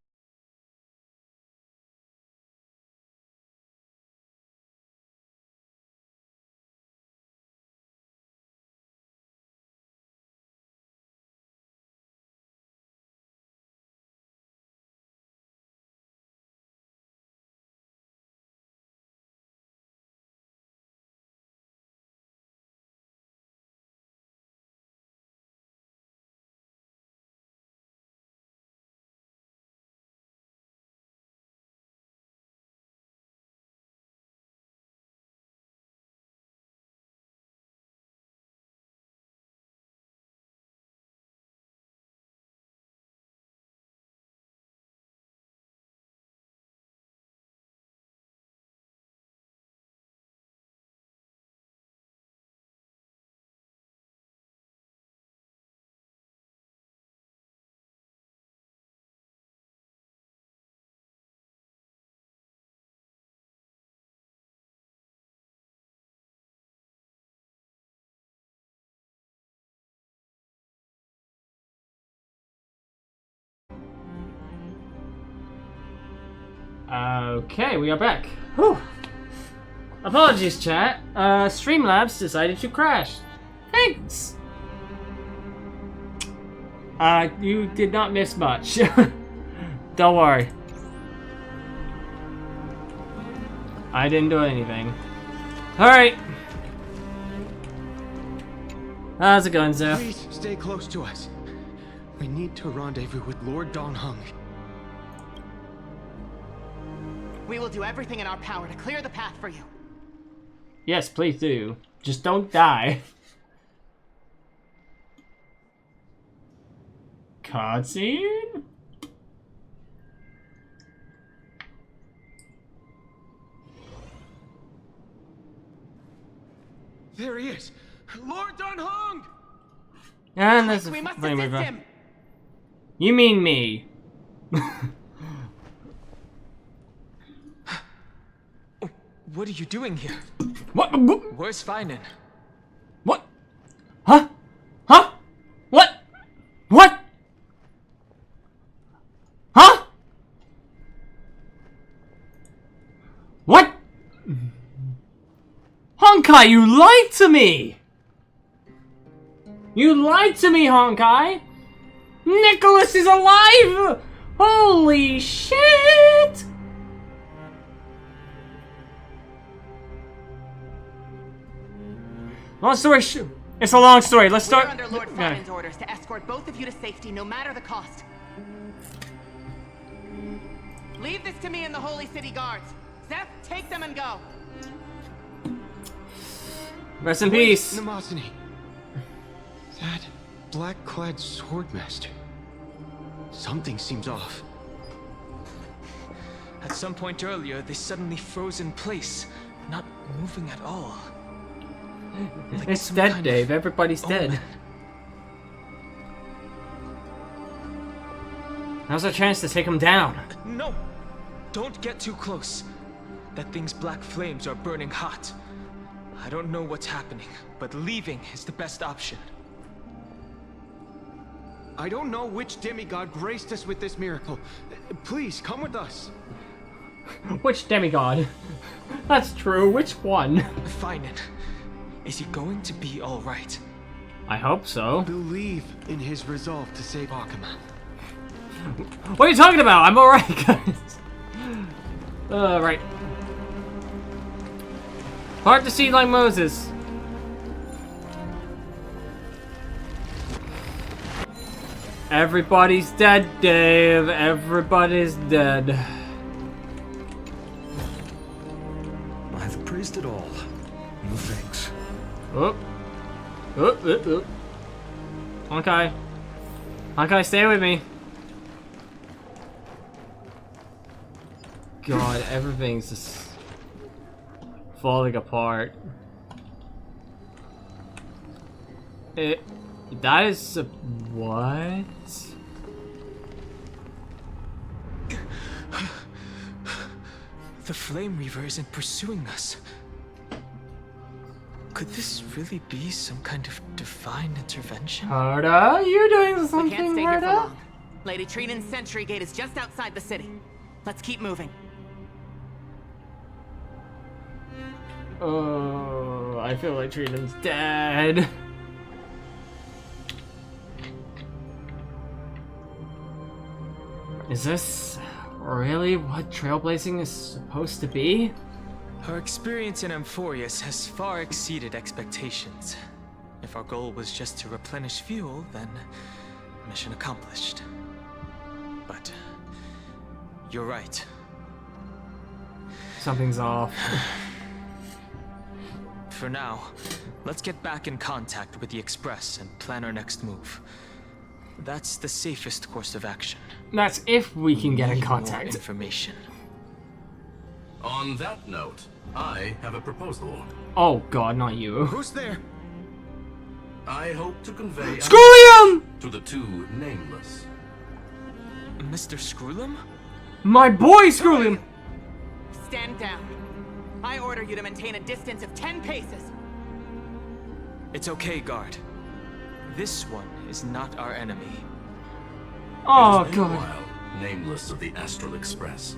Okay, we are back. Whew. Apologies, chat. Streamlabs decided to crash. Thanks! You did not miss much. Don't worry. I didn't do anything. Alright. How's it going, Zeph? Please stay close to us. We need to rendezvous with Lord Donghung. We will do everything in our power to clear the path for you. Yes, please do. Just don't die. Cutscene? There he is! Lord Donghung! And there's a We must flame assist river. him. You mean me? What are you doing here? What? Where's Phainon? What? Huh? Huh? What? What? Huh? What? Honkai, you lied to me! You lied to me, Honkai! Nicholas is alive! Holy shit! Long story it's a long story. Let's start. We're under Lord Phainon's orders to escort both of you to safety, no matter the cost. Leave this to me and the Holy City Guards. Zeph, take them and go. Rest in peace. Namazani. That black-clad swordmaster. Something seems off. At some point earlier, they suddenly froze in place, not moving at all. Like It's some dead, kind Dave. of Everybody's dead. omen. Now's our chance to take him down. No! Don't get too close. That thing's black flames are burning hot. I don't know what's happening, but leaving is the best option. I don't know which demigod graced us with this miracle. Please, come with us. Which demigod? That's true. Which one? Phainon, is he going to be alright? I hope so. Believe in his resolve to save Akuma. What are you talking about? I'm alright, guys. Right. Hard to see like Moses. Everybody's dead, Dave. Everybody's dead. I've praised it all. No thanks. Oh. Oh. Okay. Okay, stay with me. God, everything's just falling apart. That is what? The Flame Reaver isn't pursuing us. Could this really be some kind of divine intervention? Harda, you're doing We something, can't stay here for Harda? long. Lady Trinan's sentry gate is just outside the city. Let's keep moving. Oh, I feel like Trinan's dead. Is this really what trailblazing is supposed to be? Our experience in Amphorius has far exceeded expectations. If our goal was just to replenish fuel, then mission accomplished. But you're right. Something's off. For now, let's get back in contact with the Express and plan our next move. That's the safest course of action. That's if we can get in Need more contact. information. On that note, I have a proposal. Oh god, not you. Who's there? I hope to convey Screw to the two nameless. Mr. Screwlum? My boy, screw him! Stand down. I order you to maintain a distance of 10 paces. It's okay, guard. This one is not our enemy. Oh It has been a god. while, nameless of the Astral Express.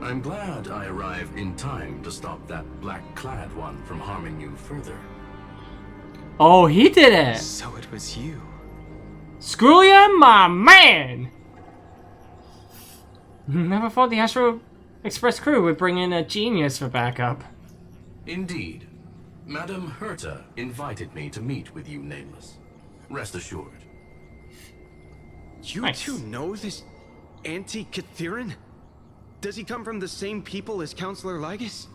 I'm glad I arrived in time to stop that black-clad one from harming you further. Oh, he did it! So it was you. Skrulla, my man! Never thought the Astro Express crew would bring in a genius for backup. Indeed. Madame Herta invited me to meet with you, Nameless. Rest assured. You Nice. two know this anti-Catheran? Does he come from the same people as Counselor Lygus?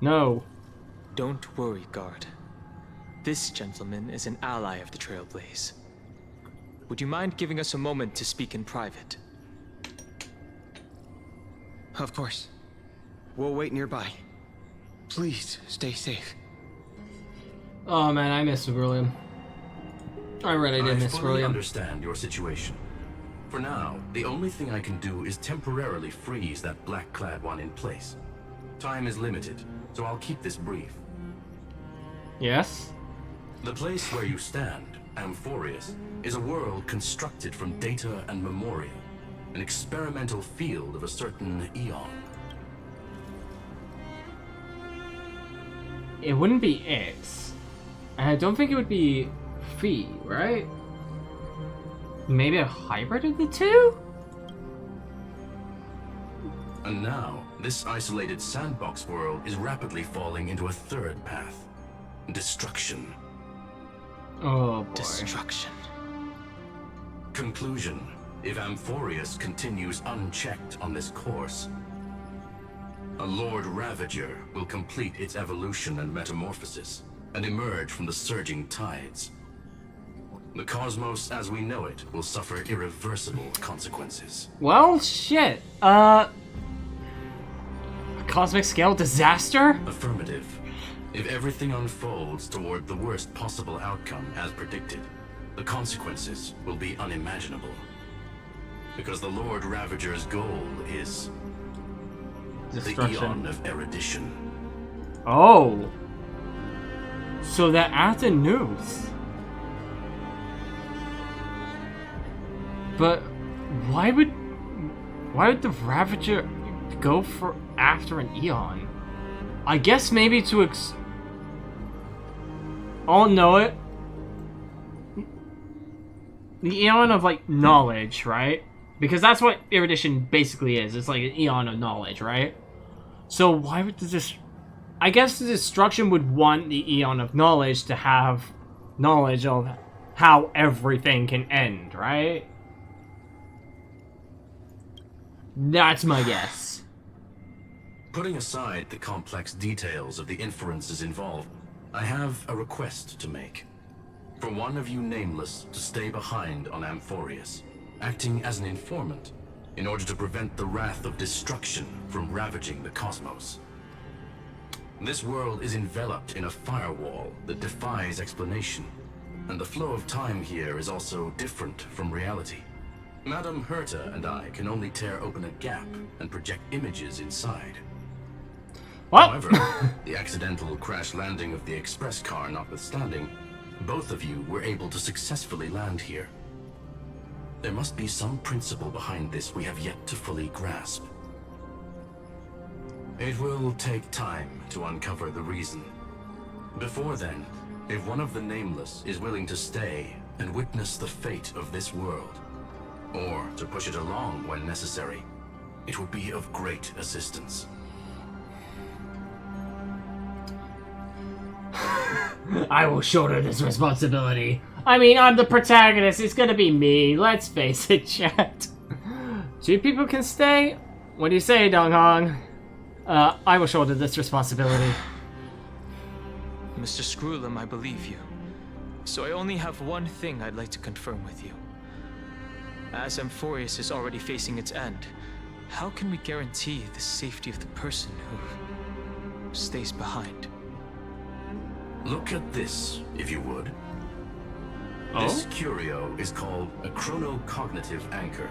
No. Don't worry, guard. This gentleman is an ally of the Trailblaze. Would you mind giving us a moment to speak in private? Of course. We'll wait nearby. Please stay safe. Oh man, I miss William. I really did miss I fully William. understand your situation. For now, the only thing I can do is temporarily freeze that black-clad one in place. Time is limited, so I'll keep this brief. Yes? The place where you stand, Amphorius, is a world constructed from data and memoria, an experimental field of a certain eon. It wouldn't be X. And I don't think it would be Phi, right? Maybe a hybrid of the two? And now, this isolated sandbox world is rapidly falling into a third path. Destruction. Oh boy. Destruction. Conclusion. If Amphorius continues unchecked on this course, a Lord Ravager will complete its evolution and metamorphosis, and emerge from the surging tides. The cosmos as we know it will suffer irreversible consequences. Well, shit. A cosmic scale disaster? Affirmative. If everything unfolds toward the worst possible outcome as predicted, the consequences will be unimaginable. Because the Lord Ravager's goal is the Destruction. Eon of Erudition. Oh. So they're at the news. But why would the Ravager go for after an Eon? I guess maybe to I'll know it. The Eon of like knowledge, right? Because that's what erudition basically is. It's like an Eon of knowledge, right? So why would I guess the destruction would want the Eon of knowledge to have knowledge of how everything can end, right? That's my guess. Putting aside the complex details of the inferences involved, I have a request to make. For one of you Nameless to stay behind on Amphorius, acting as an informant, in order to prevent the wrath of destruction from ravaging the cosmos. This world is enveloped in a firewall that defies explanation, and the flow of time here is also different from reality. Madame Herta and I can only tear open a gap and project images inside. What? However, the accidental crash landing of the express car notwithstanding, both of you were able to successfully land here. There must be some principle behind this we have yet to fully grasp. It will take time to uncover the reason. Before then, if one of the Nameless is willing to stay and witness the fate of this world, or to push it along when necessary, it would be of great assistance. I will shoulder this responsibility. I mean, I'm the protagonist. It's gonna be me. Let's face it, chat. 2 people can stay? What do you say, Dong Hong? I will shoulder this responsibility. Mr. Skrullum, I believe you. So I only have one thing I'd like to confirm with you. As Amphorius is already facing its end, how can we guarantee the safety of the person who stays behind? Look at this, if you would. Oh? This curio is called a chronocognitive anchor.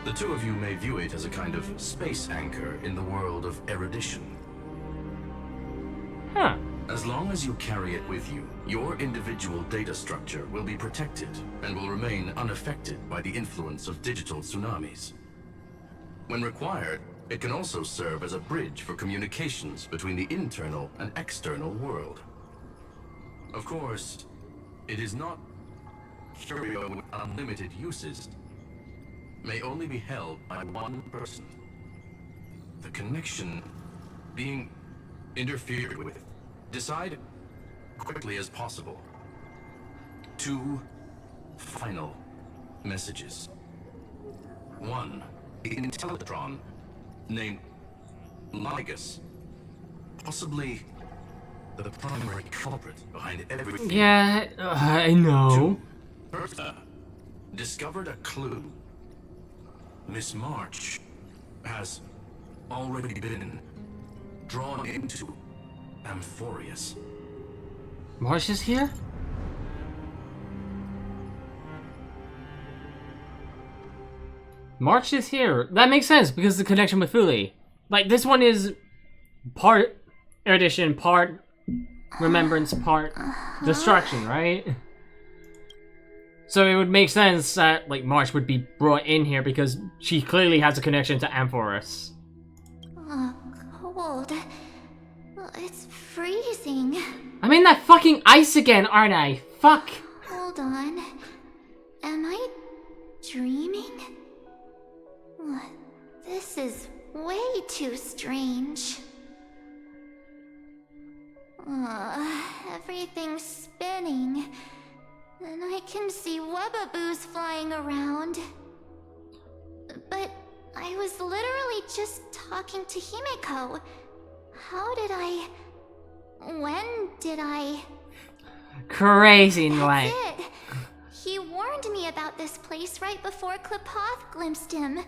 The two of you may view it as a kind of space anchor in the world of erudition. Huh. As long as you carry it with you, your individual data structure will be protected and will remain unaffected by the influence of digital tsunamis. When required, It can also serve as a bridge for communications between the internal and external world. Of course, it is not curio with unlimited uses. May only be held by one person. The connection being interfered with. Decide quickly as possible. 2 final messages. 1, the Intellitron named Ligus, possibly the primary culprit behind everything. Yeah, I know. 2, Bertha discovered a clue. Miss March has already been drawn into Amphorius. Marsh is here? March is here. That makes sense because the connection with Fuli. Like, this one is part erudition, part remembrance, part destruction, right? So it would make sense that, like, March would be brought in here because she clearly has a connection to Amphorus. Oh, cold. It's freezing. I'm in that fucking ice again, aren't I? Fuck. Hold on. Am I dreaming? This is way too strange. Everything's spinning. And I can see webbaboos flying around. But I was literally just talking to Himeko. How did I... When did I... Crazy, like. That's it. He warned me about this place right before Klipoth glimpsed him.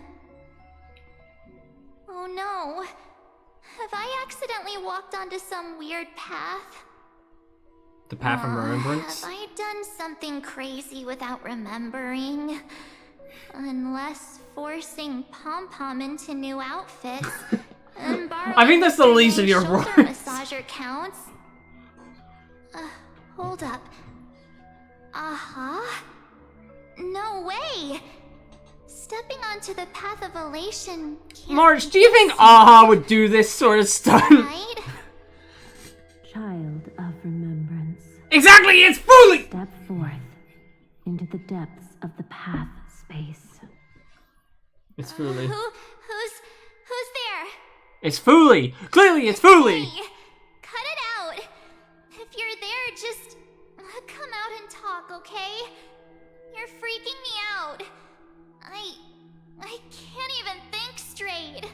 Oh no. Have I accidentally walked onto some weird path? The path from remembrance? Have I done something crazy without remembering? Unless forcing Pom-Pom into new outfits and borrowing I think that's the least of your shoulder worries. massager counts. Hold up. No way! Stepping onto the path of elation can't March, be do you think easy, Aha would do this sort of stunt? right? Child of remembrance, Exactly, it's Fuli! step forth into the depths of the path space. It's Fuli. Who's there? It's Fuli! Clearly, it's Fuli! Hey, cut it out. If you're there, just come out and talk, okay? You're freaking me out. I can't even think straight.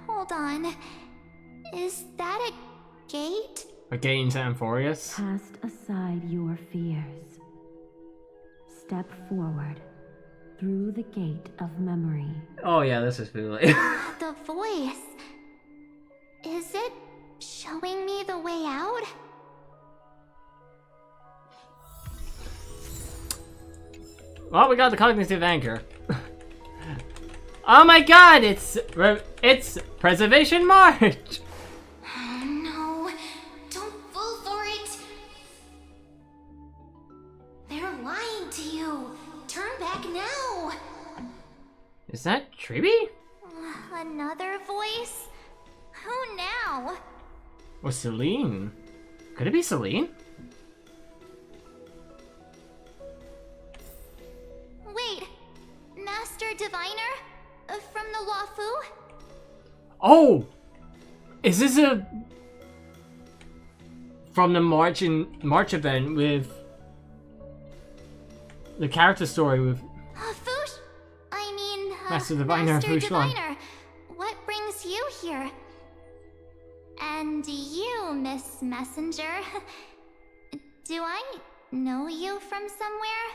Hold on. Is that a gate? A gate into Amphorius? Cast aside your fears. Step forward through the gate of memory. Oh yeah, this is Fuli. The voice. Is it showing me the way out? Well, we got the cognitive anchor. Oh my god, it's Preservation March! Oh no, don't fall for it. They're lying to you. Turn back now. Is that Triby? Another voice? Who now? Or Celine? Could it be Celine? Wait, Master Diviner? From the Wafu? Oh! Is this from the March event with the character story with Fush? I mean, Master Diviner, Master Fushlan. Diviner, what brings you here? And you, Miss Messenger. Do I know you from somewhere?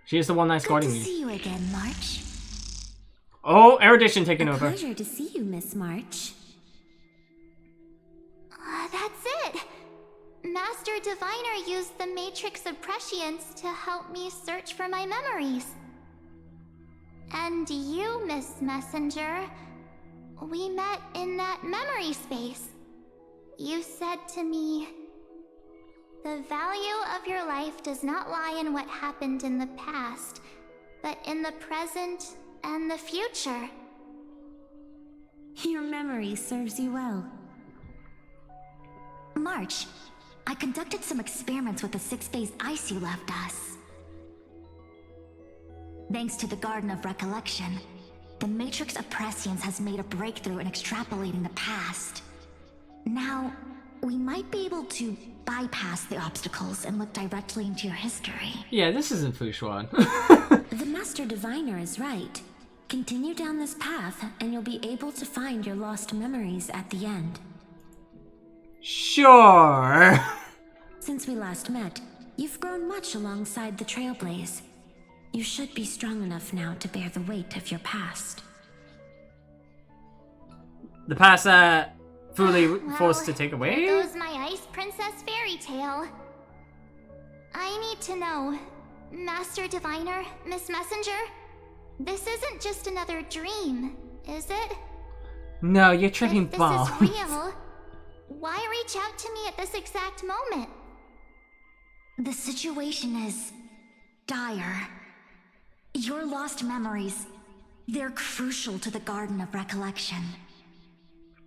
She is the one that's Good guarding to you. see you again, March. Oh, erudition taking A over. pleasure to see you, Miss March. That's it! Master Diviner used the Matrix of Prescience to help me search for my memories. And you, Miss Messenger, we met in that memory space. You said to me, the value of your life does not lie in what happened in the past, but in the present and the future. Your memory serves you well. March, I conducted some experiments with the 6 phase ice you left us. Thanks to the Garden of Recollection, the Matrix of Prescience has made a breakthrough in extrapolating the past. Now, we might be able to bypass the obstacles and look directly into your history. Yeah, this isn't Phainon. The Master Diviner is right. Continue down this path, and you'll be able to find your lost memories at the end. Sure. Since we last met, you've grown much alongside the Trailblaze. You should be strong enough now to bear the weight of your past. The past that fully forced to take away? There goes my Ice Princess fairy tale. I need to know, Master Diviner, Miss Messenger, this isn't just another dream, is it? No, you're tripping If balls. this is real, why reach out to me at this exact moment? The situation is dire. Your lost memories, they're crucial to the Garden of Recollection.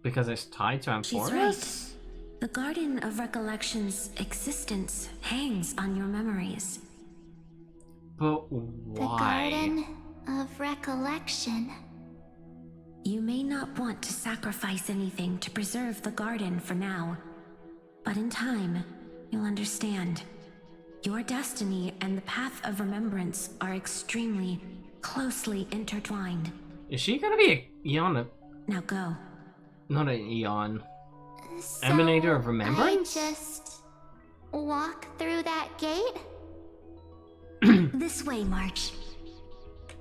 Because it's tied to She's Amphoris? right. The Garden of Recollection's existence hangs on your memories. But The why? Garden of Recollection. You may not want to sacrifice anything to preserve the garden for now, but in time, you'll understand. Your destiny and the path of remembrance are extremely, closely intertwined. Is she gonna be a Eon? Now go. Not an Eon. So Emanator of Remembrance? I just walk through that gate? This way, March.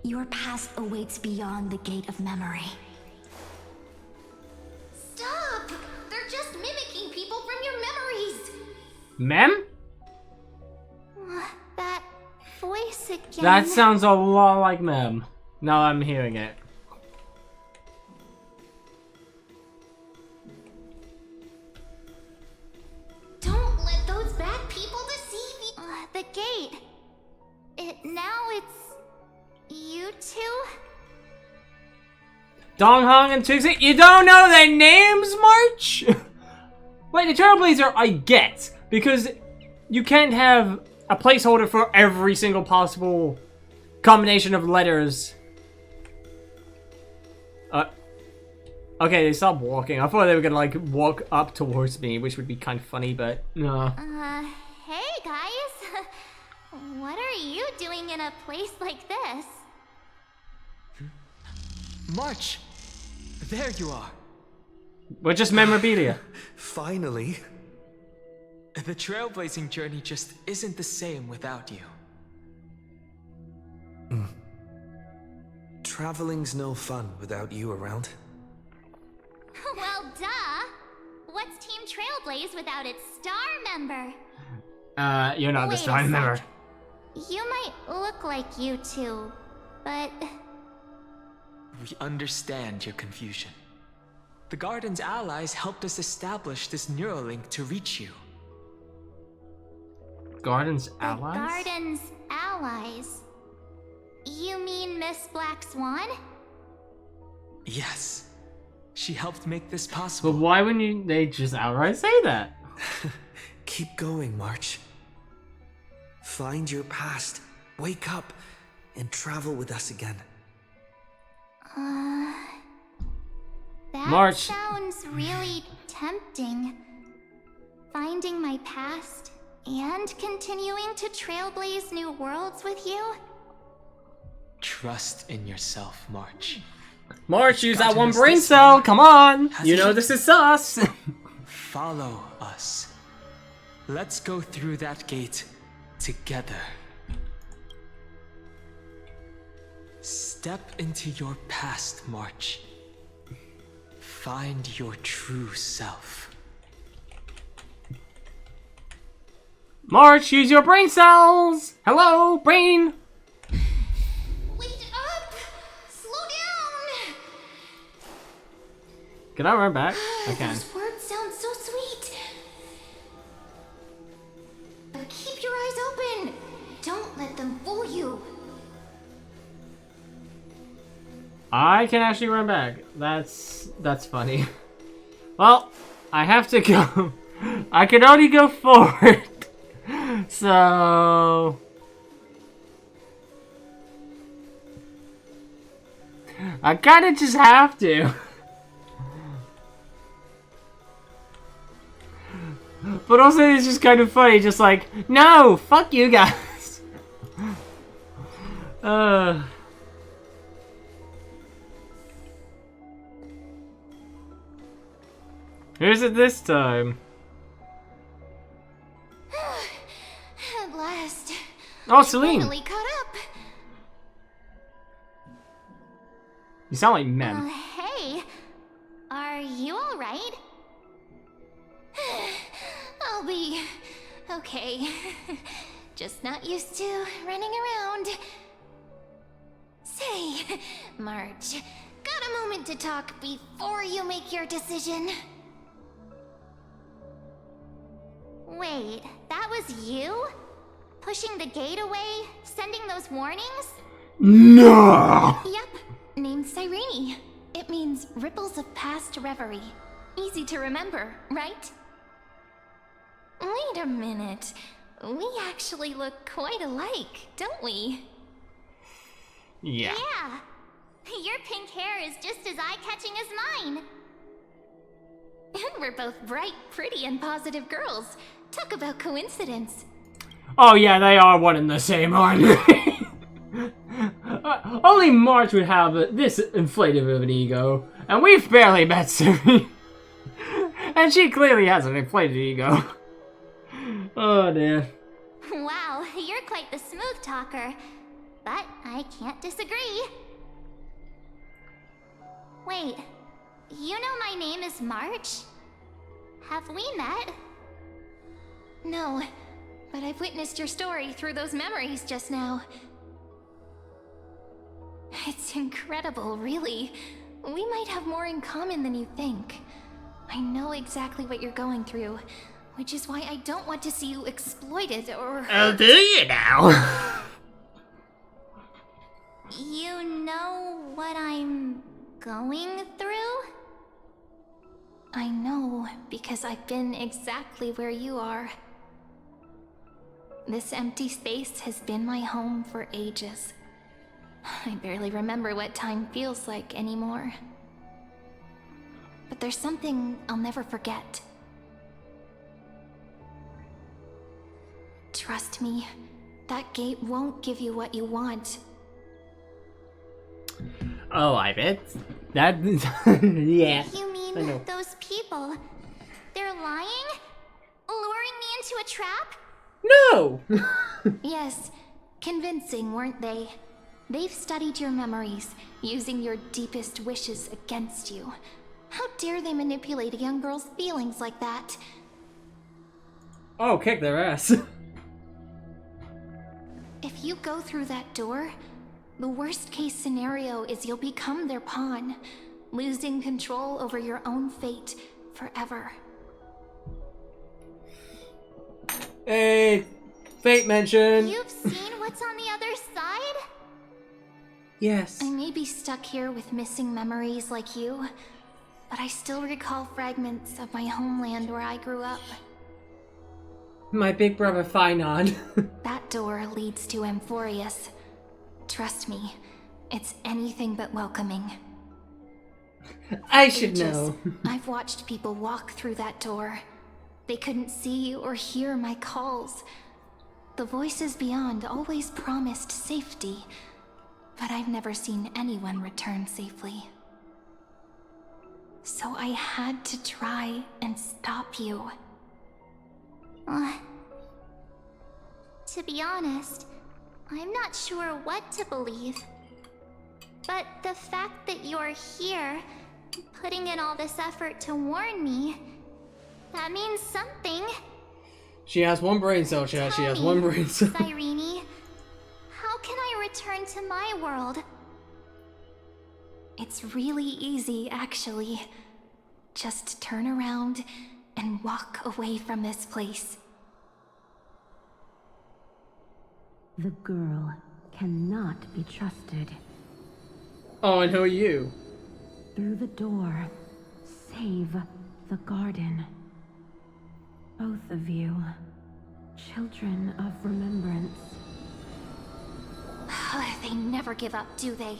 Your past awaits beyond the gate of memory. Stop! They're just mimicking people from your memories! Mem? That voice again. That sounds a lot like Mem. Now I'm hearing it. Don't let those bad people deceive you. The gate. Now it's you two? Donghong and Tuxie? You don't know their names, March? Wait, the Trailblazer I get. Because you can't have a placeholder for every single possible combination of letters. Okay, they stopped walking. I thought they were gonna, like, walk up towards me, which would be kind of funny, but no. Hey guys. What are you doing in a place like this? March! There you are. We're just memorabilia. Finally. The trailblazing journey just isn't the same without you. Traveling's no fun without you around. Well, duh. What's Team Trailblaze without its star member? You're not the Wait a star member. sec. You might look like you two, but We understand your confusion. The Garden's allies helped us establish this Neuralink to reach you. Garden's the allies? Garden's allies. You mean Miss Black Swan? Yes. She helped make this But possible. why wouldn't they just outright say that? Keep going, March. Find your past, wake up, and travel with us again. That March. sounds really tempting. Finding my past and continuing to trailblaze new worlds with you? Trust in yourself, March. March, use that Gotten one us brain this cell, far. come on! Has You know he- this is us! Follow us. Let's go through that gate together. Step into your past, March. Find your true self. March, use your brain cells! Hello, brain! Wait up! Slow down! Can I run back? I can. Those words sound so sweet. But keep your eyes open. Don't let them fool you. I can actually run back. That's funny. Well, I have to go. I can only go forward. So I kinda just have to. But also it's just kind of funny, just like, no, fuck you guys. Here's it this time. At last. Oh, Celine. Finally caught up. You sound like Mem. Hey. Are you alright? I'll be okay. Just not used to running around. Say, March, got a moment to talk before you make your decision? Wait, that was you? Pushing the gate away? Sending those warnings? No! Yep, named Cyrene. It means ripples of past reverie. Easy to remember, right? Wait a minute. We actually look quite alike, don't we? Yeah. Yeah. Your pink hair is just as eye-catching as mine. And we're both bright, pretty, and positive girls. Talk about coincidence. Oh yeah, they are one and the same, aren't they? Only March would have this inflated of an ego, and we've barely met Siri. And she clearly has an inflated ego. Oh dear. Wow, you're quite the smooth talker. But I can't disagree. Wait, you know my name is March? Have we met? No, but I've witnessed your story through those memories just now. It's incredible, really. We might have more in common than you think. I know exactly what you're going through, which is why I don't want to see you exploited or hurt. Oh, do you now? You know what I'm going through? I know, because I've been exactly where you are. This empty space has been my home for ages. I barely remember what time feels like anymore. But there's something I'll never forget. Trust me, that gate won't give you what you want. Oh, I bet. That... yeah. You mean those people? They're lying? Luring me into a trap? No! Yes, convincing, weren't they? They've studied your memories, using your deepest wishes against you. How dare they manipulate a young girl's feelings like that? Oh, kick their ass. If you go through that door, the worst case scenario is you'll become their pawn, losing control over your own fate forever. Hey, fate mention. You've seen what's on the other side? Yes. I may be stuck here with missing memories like you, but I still recall fragments of my homeland where I grew up. My big brother Phainon. That door leads to Amphorius. Trust me, it's anything but welcoming. I should know. I've watched people walk through that door. They couldn't see or hear my calls. The voices beyond always promised safety, but I've never seen anyone return safely. So I had to try and stop you. To be honest, I'm not sure what to believe. But the fact that you're here, putting in all this effort to warn me, that means something. She has one brain cell, chat. She has one brain cell. Cyrene, how can I return to my world? It's really easy, actually. Just turn around and walk away from this place. The girl cannot be trusted. Oh, and who are you? Through the door, save the garden. Both of you, children of remembrance. They never give up, do they?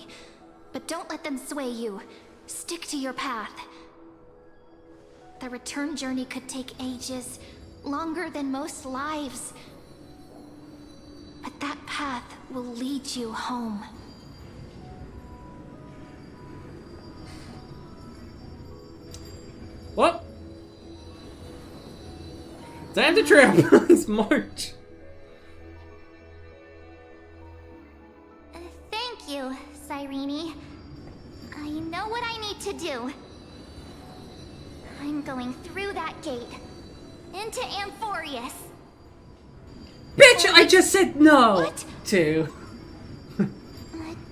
But don't let them sway you. Stick to your path. The return journey could take ages, longer than most lives. But that path will lead you home. What? Time to trailblaze March. Thank you, Cyrene. I know what I need to do. I'm going through that gate. Into Amphorius. Bitch, I just said no! What? To.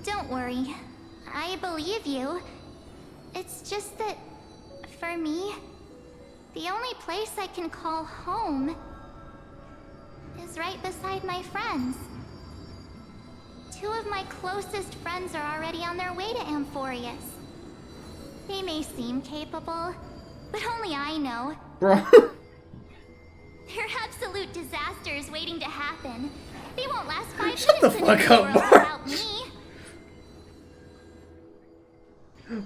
Don't worry. I believe you. It's just that, for me, the only place I can call home is right beside my friends. Two of my closest friends are already on their way to Amphorius. They may seem capable, but only I know. Bro. They're absolute disasters waiting to happen. They won't last 5 Shut the minutes in fuck this up, world Mark. without me.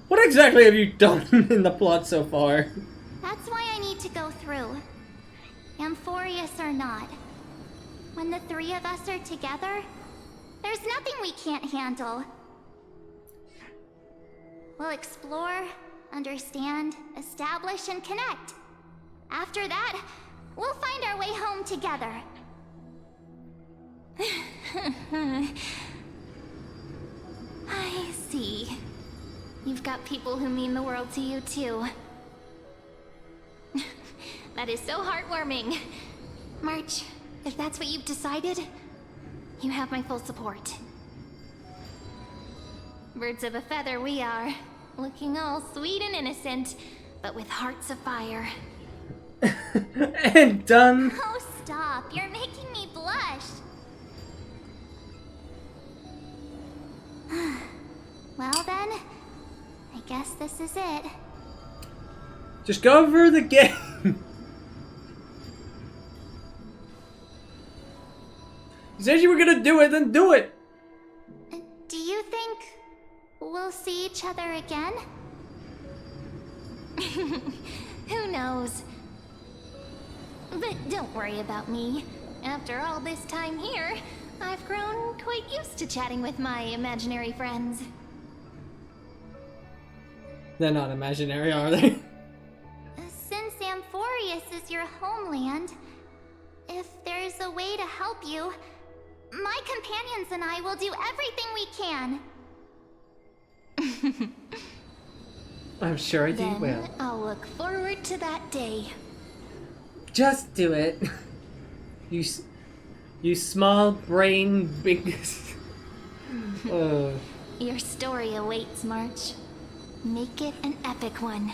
What exactly have you done in the plot so far? That's why I need to go through. Amphorius or not. When the three of us are together, there's nothing we can't handle. We'll explore, understand, establish, and connect. After that, we'll find our way home together. I see. You've got people who mean the world to you, too. That is so heartwarming. March, if that's what you've decided, you have my full support. Birds of a feather we are. Looking all sweet and innocent, but with hearts of fire. And done. Oh, stop. You're making me blush. Well then, I guess this is it. Just go over the game. You said you were gonna do it, then do it. Do you think we'll see each other again? Who knows? But don't worry about me. After all this time here, I've grown quite used to chatting with my imaginary friends. They're not imaginary, are they? Since Amphorius is your homeland, if there's a way to help you, my companions and I will do everything we can. I'm sure you Then will. I'll look forward to that day. Just do it. You small brain big. Your story awaits, March. Make it an epic one.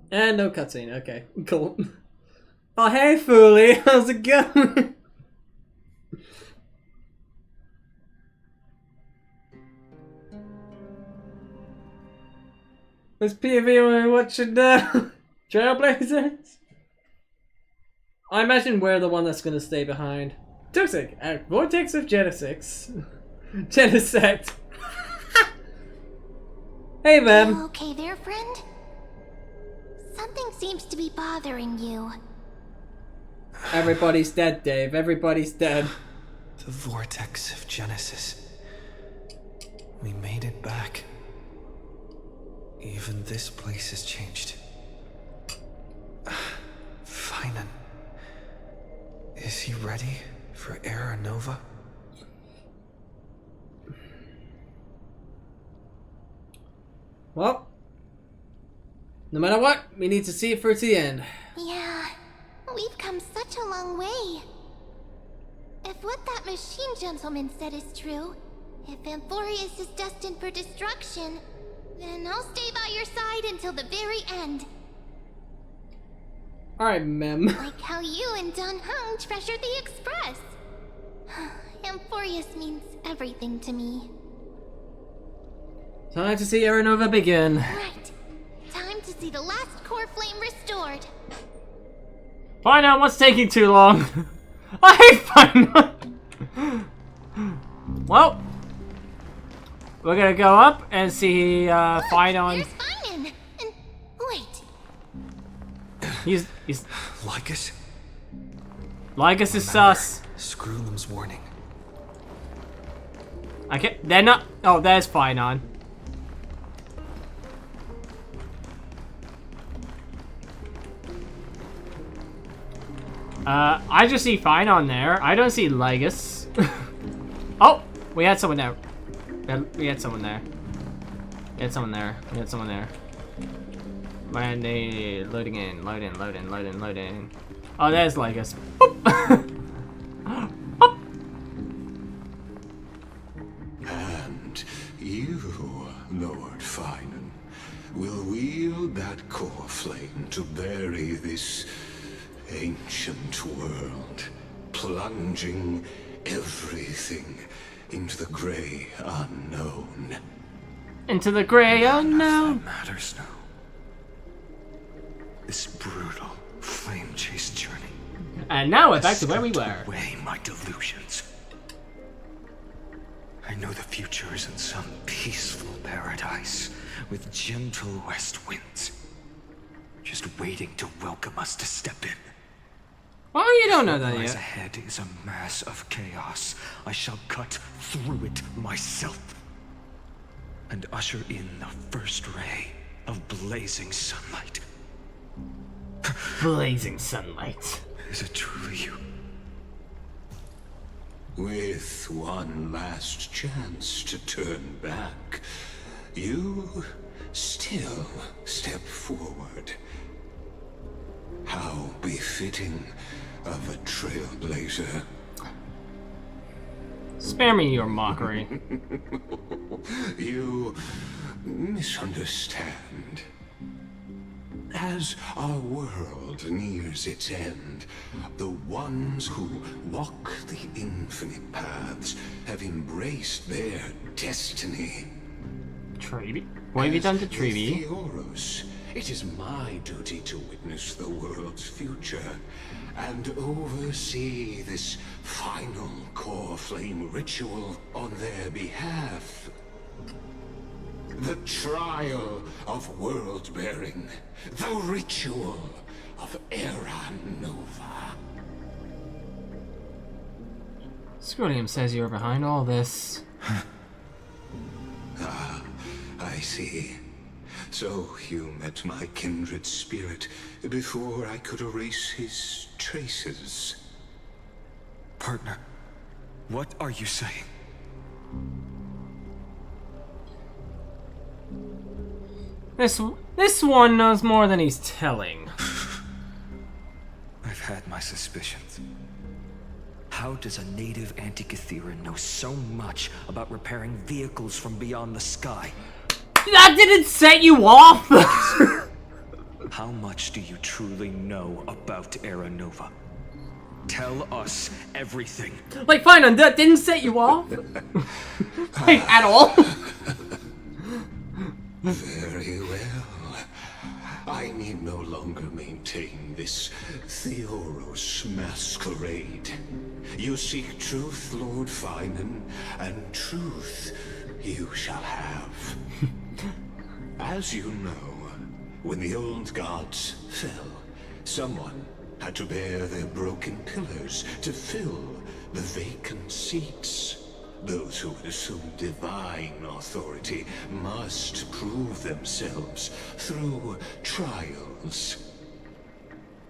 And no cutscene. Okay, cool. Oh hey, Foolie, how's it going? Let's PvP what you do. Trailblazers? I imagine we're the one that's gonna stay behind. Toxic at Vortex of Genesix. Genesect. Hey, ma'am. You okay there, friend? Something seems to be bothering you. Everybody's dead, Dave. Everybody's dead. The Vortex of Genesis. We made it back. Even this place has changed. Phainon. Is he ready for Era Nova? Well, no matter what, we need to see it through to the end. Yeah, we've come such a long way. If what that machine gentleman said is true, if Amphorius is destined for destruction, then I'll stay by your side until the very end. Alright, Mem. Like how you and Don Hung treasured the Express. Amphorius means everything to me. Time to see Aeronova begin. Right. Time to see the last core flame restored. Phainon, what's taking too long? I hate Phainon! Well, we're gonna go up and see Phainon. There's Phainon! And wait. He's Lycus? Lycus is sus. Screwlum's warning. I can't. They're not. Oh, there's Phainon. I just see Phainon there. I don't see Lycus. Oh, we had someone there. We had someone there. We had someone there. We had someone there. When they loading in, loading. Oh, there's Lycus. And you, Lord Phainon, will wield that core flame to bury this ancient world, plunging everything into the grey unknown. Into the grey unknown. Matters now. This brutal, flame-chased journey. And now we're back to where we were. Away my delusions. I know the future is in some peaceful paradise with gentle west winds, just waiting to welcome us to step in. Oh, you don't know that What lies yet. ahead is a mass of chaos. I shall cut through it myself and usher in the first ray of blazing sunlight. Blazing sunlight. Is it truly you? With one last chance to turn back, you still step forward. How befitting of a trailblazer. Spare me your mockery. You misunderstand. As our world nears its end, the ones who walk the infinite paths have embraced their destiny. Trevi? What have you done to Trevi? Theoros, it is my duty to witness the world's future and oversee this final core flame ritual on their behalf. The trial of world-bearing, the ritual of Era Nova. Scrodium says you're behind all this. Ah, I see. So you met my kindred spirit before I could erase his traces. Partner, what are you saying? This one knows more than he's telling. I've had my suspicions. How does a native Antikytheran know so much about repairing vehicles from beyond the sky? That didn't set you off! How much do you truly know about Era Nova? Tell us everything. Like, fine, that didn't set you off? Like, at all? Very well. I need no longer maintain this Theoros masquerade. You seek truth, Lord Phainon, and truth you shall have. As you know, when the old gods fell, someone had to bear their broken pillars to fill the vacant seats. Those who would assume divine authority must prove themselves through trials.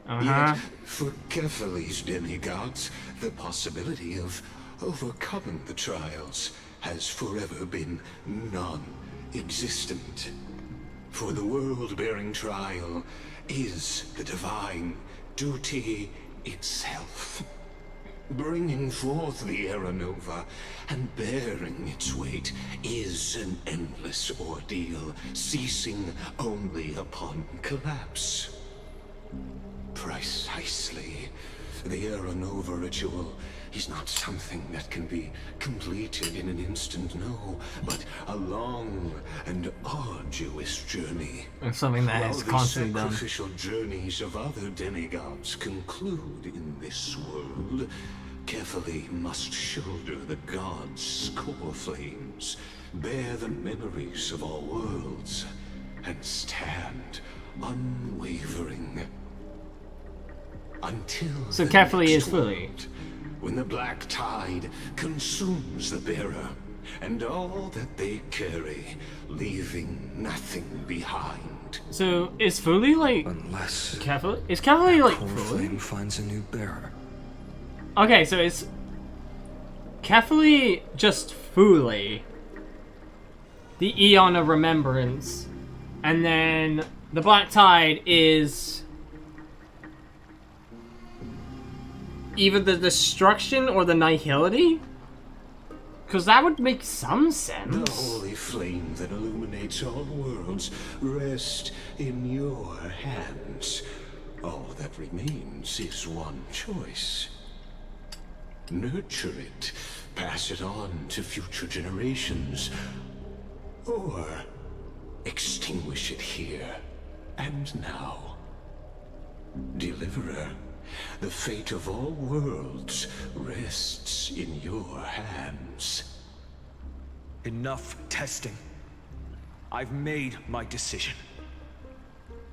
Yet, for Kephales's demigods, the possibility of overcoming the trials has forever been non-existent. For the world-bearing trial is the divine duty itself. Bringing forth the Era Nova and bearing its weight is an endless ordeal, ceasing only upon collapse. Precisely. The Era Nova ritual is not something that can be completed in an instant, no, but a long and arduous journey. It's something that is constantly While done. the sacrificial journeys of other demigods conclude in this world, carefully must shoulder the gods' score flames, bear the memories of all worlds, and stand unwavering. Until So the carefully next is fully. world, when the black tide consumes the bearer and all that they carry, leaving nothing behind. So is fully like Unless carefully? Is carefully like core fully? flame finds a new bearer. Okay, so it's carefully just fully. The Eon of Remembrance, and then the Black Tide is either the destruction or the nihility? Because that would make some sense. The holy flame that illuminates all worlds rests in your hands. All that remains is one choice. Nurture it, pass it on to future generations, or extinguish it here and now. Deliverer, the fate of all worlds rests in your hands. Enough testing. I've made my decision.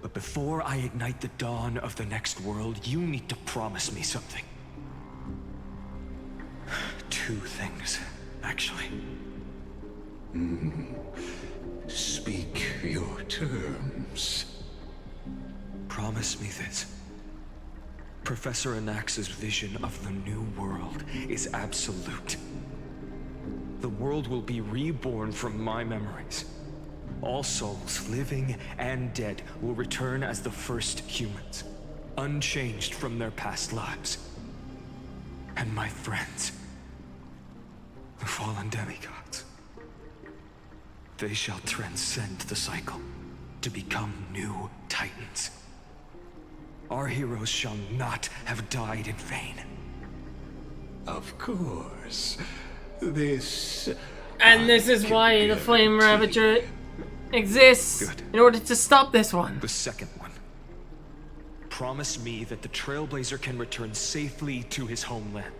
But before I ignite the dawn of the next world, you need to promise me something. Two things, actually. Speak your terms. Promise me this. Professor Anax's vision of the new world is absolute. The world will be reborn from my memories. All souls, living and dead, will return as the first humans, unchanged from their past lives. And my friends, the fallen demigods, they shall transcend the cycle to become new titans. Our heroes shall not have died in vain. Of course. This is why the Flame Ravager exists. Good. In order to stop this one. The second one. Promise me that the Trailblazer can return safely to his homeland,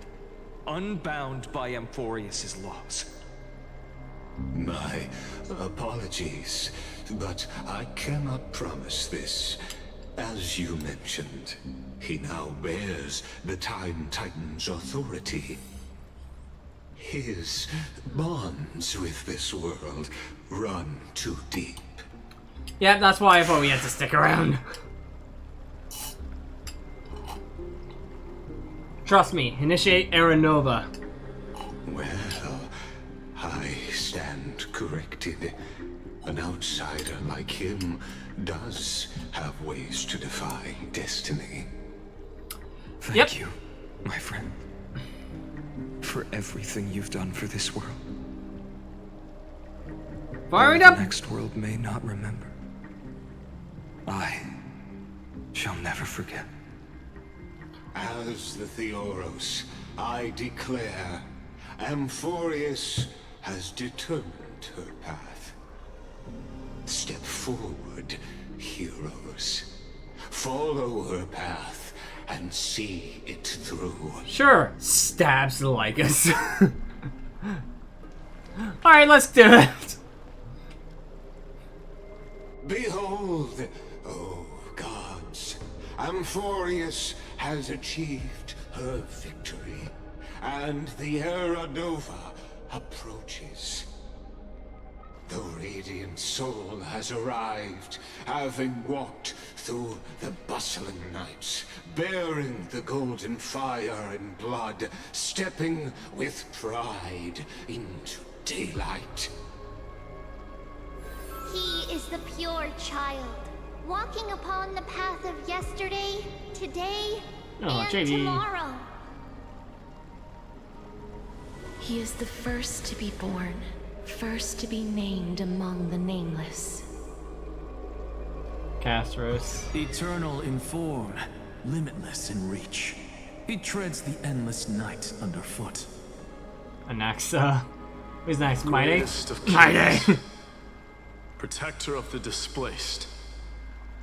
unbound by Amphorius' laws. My apologies, but I cannot promise this. As you mentioned, he now bears the Time Titan's authority. His bonds with this world run too deep. Yeah, that's why I thought we had to stick around. Trust me, initiate Era Nova. Well, I stand corrected. An outsider like him does have ways to defy destiny. Thank you, my friend, for everything you've done for this world. Fire it Though up! the next world may not remember, I shall never forget. As the Theoros, I declare, Amphorius has determined her path. Step forward, heroes. Follow her path and see it through. Sure, stabs the Lycus. Alright, let's do it. Behold, oh gods, Amphorius has achieved her victory, and the Era Nova approaches. The radiant soul has arrived, having walked through the bustling nights, bearing the golden fire and blood, stepping with pride into daylight. He is the pure child, walking upon the path of yesterday, today, and JD. tomorrow. He is the first to be born, first to be named among the nameless. Castros. Eternal in form, limitless in reach. He treads the endless night underfoot. And next, who's next? Mighty? Greatest of Mighty! kings, protector of the displaced,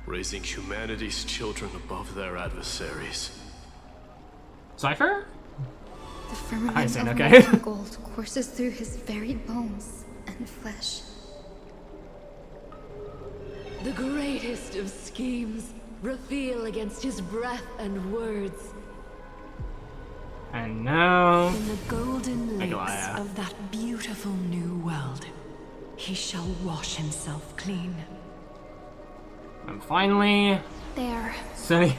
raising humanity's children above their adversaries. Cypher? The firmament I see, of okay. molten gold courses through his very bones and flesh. The greatest of schemes reveal against his breath and words. And now... In the golden lakes Aglaia. of that beautiful new world, he shall wash himself clean. And finally... There. Sunny.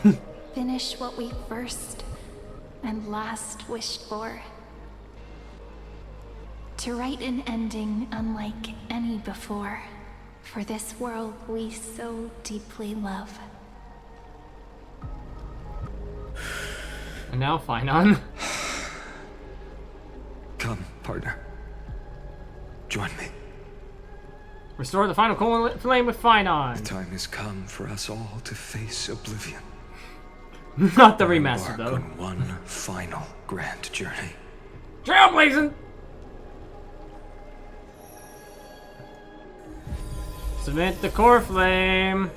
Finish what we first and last wished for. To write an ending unlike any before, for this world we so deeply love. And now Phainon. Come, partner. Join me. Restore the final flame with Phainon. The time has come for us all to face oblivion. Not the remaster, Embark though. on one final grand journey. Trailblazing! Submit the core flame.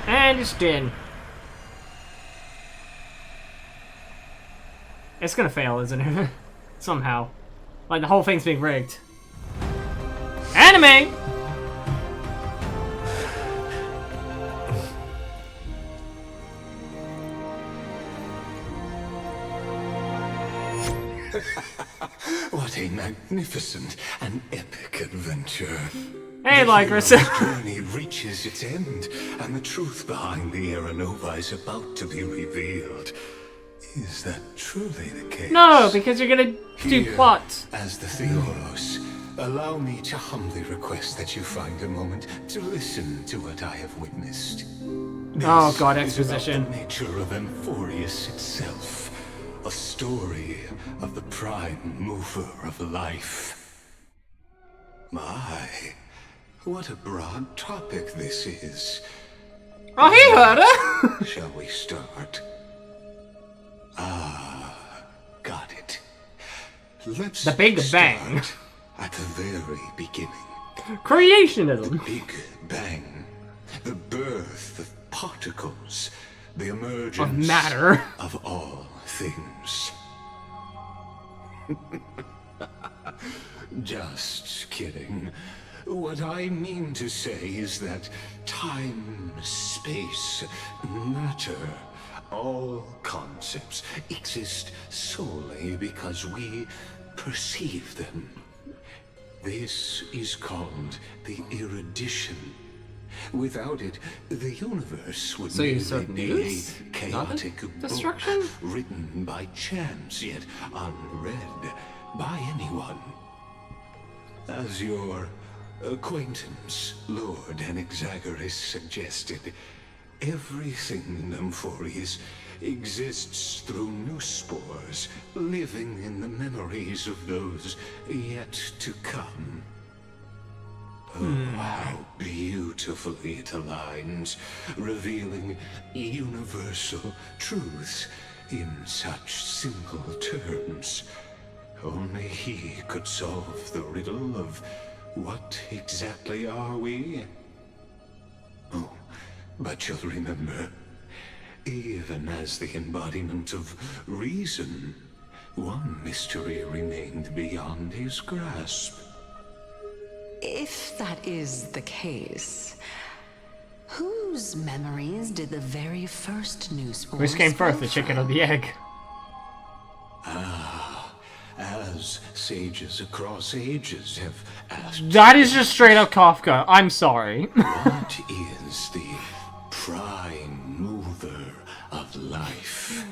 And it's done. It's gonna fail, isn't it? Somehow. Like the whole thing's being rigged. Anime! What a magnificent and epic adventure. Hey, Lycris. The journey reaches its end, and the truth behind the Era Nova is about to be revealed. Is that truly the case? No, because you're gonna do Here, plots. As the Theoros, allow me to humbly request that you find a moment to listen to what I have witnessed. Oh god, This is about exposition. the nature of Amphorius itself. A story of the prime mover of life. My, what a broad topic this is. Oh, he heard her! Shall we start? Ah, got it. Let's The Big Bang. start at the very beginning. Creationism. The Big Bang. The birth of particles. The emergence Of matter. of all things. Just kidding. What I mean to say is that time, space, matter, all concepts exist solely because we perceive them. This is called the erudition. Without it, the universe would So you merely serve be news? a chaotic book Destruction? written by chance, yet unread by anyone. As your acquaintance, Lord Anaxagoras, suggested, everything in Amphorius exists through new spores, living in the memories of those yet to come. Oh, how beautifully it aligns, revealing universal truths in such simple terms. Only he could solve the riddle of what exactly are we? Oh, but you'll remember, even as the embodiment of reason, one mystery remained beyond his grasp. If that is the case, whose memories did the very first news spores Which came first, the spell chicken or from? the egg? Ah, as sages across ages have asked. That is just straight up Kafka. I'm sorry. What is the prime mover of life?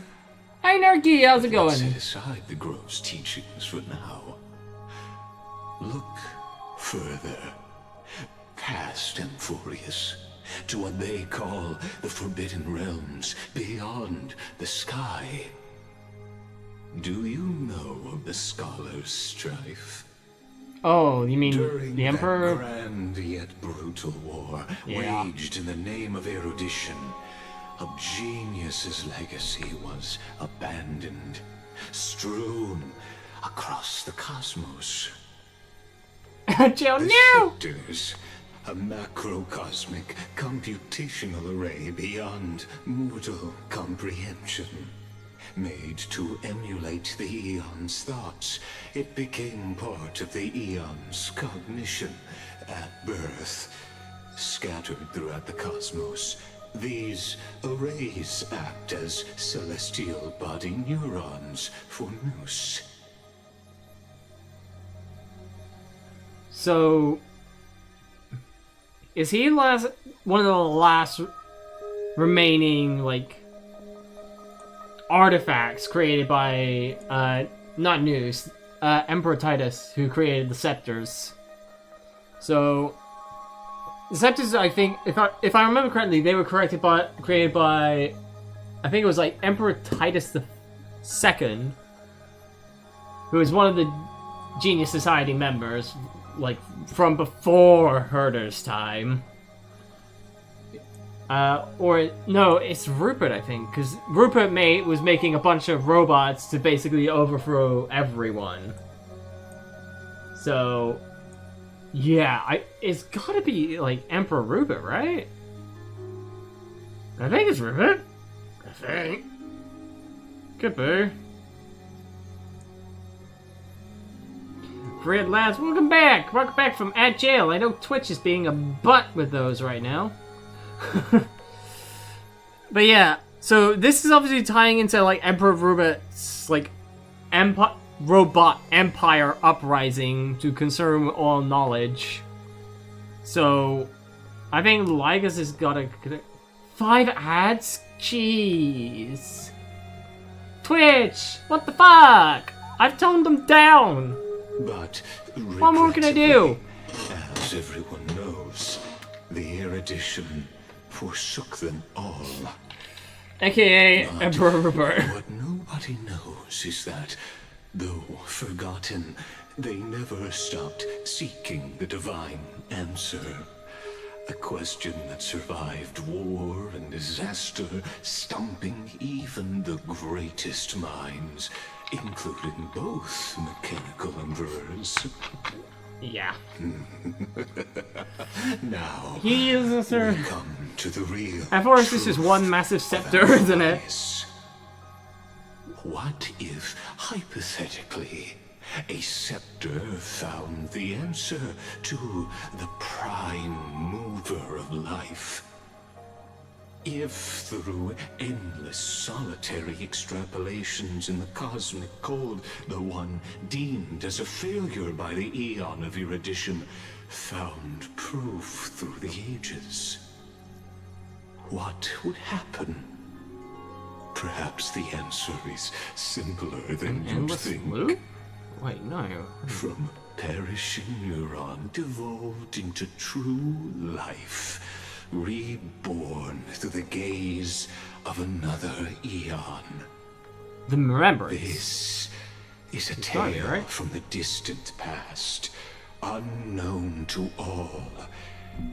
Hey, Nerky, how's it Let's going? set aside the Grove's teachings for now. Look further, past Amphorius, to what they call the Forbidden Realms beyond the sky. Do you know of the Scholar's strife? Oh, you mean During the Emperor? that grand yet brutal war, waged in the name of erudition, a genius's legacy was abandoned, strewn across the cosmos. Joe, The no! sectors, a macrocosmic computational array beyond mortal comprehension. Made to emulate the Eon's thoughts, it became part of the Eon's cognition at birth. Scattered throughout the cosmos, these arrays act as celestial body neurons for Nous. So, is he one of the last remaining, like, artifacts created by, not Nous, Emperor Titus, who created the scepters? So, the scepters, I think, if I remember correctly, they were created by, I think it was like Emperor Titus the Second, who was one of the Genius Society members, like from before Herder's time. Or no, it's Rupert, I think, because Rupert was making a bunch of robots to basically overthrow everyone. So, yeah, it's gotta be like Emperor Rupert, right? I think it's Rupert. I think. Could be. Fred lads, welcome back! Welcome back from at jail. I know Twitch is being a butt with those right now. But yeah, so this is obviously tying into like Emperor Rupert's like robot empire uprising to consume all knowledge. So I think Lygus has got 5 ads? Jeez. Twitch! What the fuck? I've toned them down! But what more can I do? As everyone knows, the erudition forsook them all. AKA But Emperor Rupert. What nobody knows is that, though forgotten, they never stopped seeking the divine answer. A question that survived war and disaster, stumping even the greatest minds, including both mechanical emperors. Yeah. Now, he is a sir. We come to the real. At first, this is one massive scepter, isn't it? What if, hypothetically, a scepter found the answer to the prime mover of life? If through endless solitary extrapolations in the cosmic code, the one deemed as a failure by the Eon of erudition found proof through the ages, what would happen? Perhaps the answer is simpler than you think. Loop? Wait, no. From a perishing neuron devolved into true life, reborn through the gaze of another eon. The Remembrance. This is a tale right? from the distant past, unknown to all,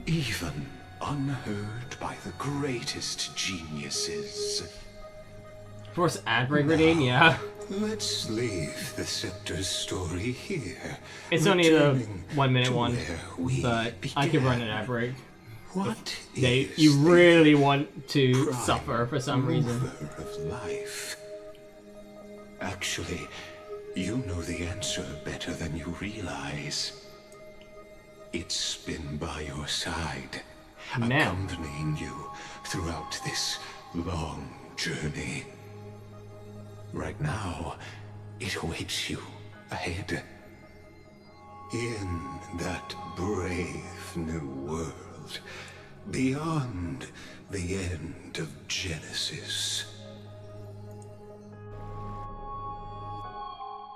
even unheard by the greatest geniuses. Of course, ad break redeem, yeah. Let's leave the Scepter's story here. It's only the returning 1 minute to one, where but we I could run an began. ad break. What You really want to suffer for some reason. mover of life? Actually, you know the answer better than you realize. It's been by your side, accompanying you throughout this long journey. Right now, it awaits you ahead. In that brave new world, beyond the end of Genesis.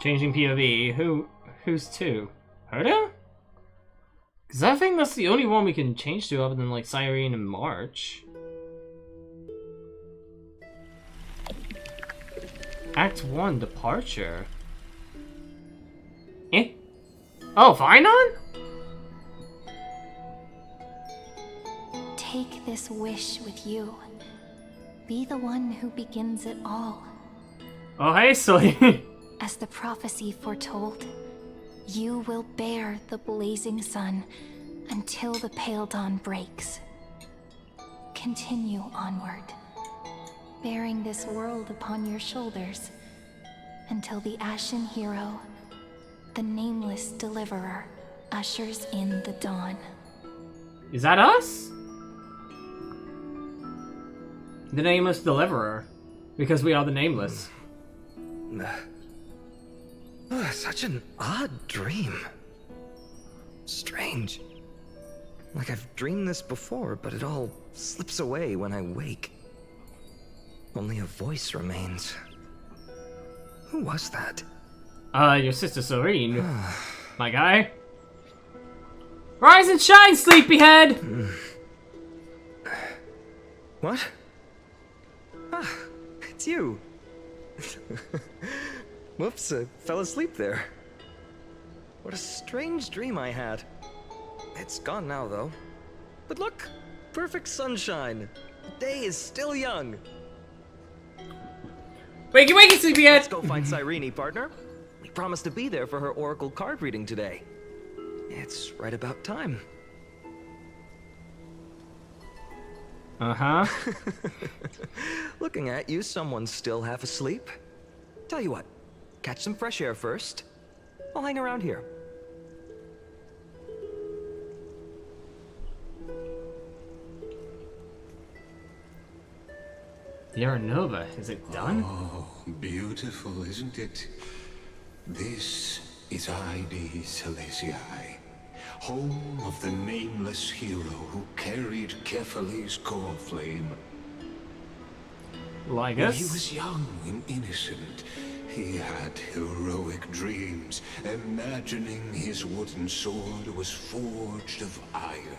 Changing POV. Who's to? Herda? Because I think that's the only one we can change to other than like Cyrene and March. Act 1, Departure. Eh? Oh, Phainon? Take this wish with you. Be the one who begins it all. Oh, hey, Sully. As the prophecy foretold, you will bear the blazing sun until the pale dawn breaks. Continue onward, bearing this world upon your shoulders, until the Ashen Hero, the nameless deliverer, ushers in the dawn. Is that us? The nameless deliverer. Because we are the nameless. Such an odd dream. Strange. Like I've dreamed this before, but it all slips away when I wake. Only a voice remains. Who was that? Your sister Serene. My guy. Rise and shine, sleepyhead! What? Ah, it's you. Whoops, I fell asleep there. What a strange dream I had. It's gone now, though. But look, perfect sunshine. The day is still young. Wakey, wakey, sleepyhead! Let's go find Cyrene, partner. We promised to be there for her oracle card reading today. It's right about time. Uh-huh. Looking at you, someone's still half asleep. Tell you what, catch some fresh air first. I'll hang around here. Nova, is it done? Oh, beautiful, isn't it? This is Ide Celestii, home of the nameless hero who carried Kephales's core flame. Like When us? he was young and innocent, he had heroic dreams, imagining his wooden sword was forged of iron.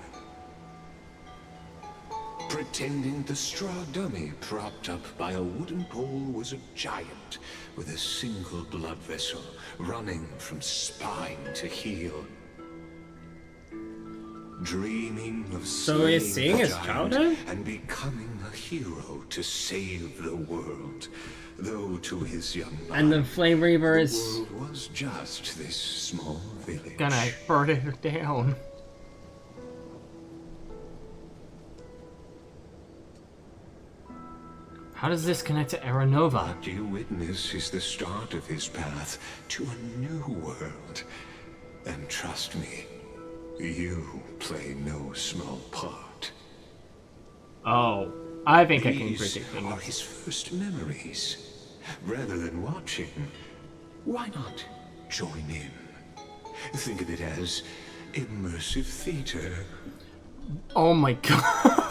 Pretending the straw dummy propped up by a wooden pole was a giant with a single blood vessel running from spine to heel. Dreaming of So he's slaying seeing the his giant childhood? and becoming a hero to save the world. Though to his young And the mind, Flame Reaper the is world was just this small village. gonna burn it down. How does this connect to Nova? What you witness is the start of his path to a new world. And trust me, you play no small part. Oh, I think I can These predict are things. his first memories. Rather than watching, why not join in? Think of it as immersive theater. Oh my god.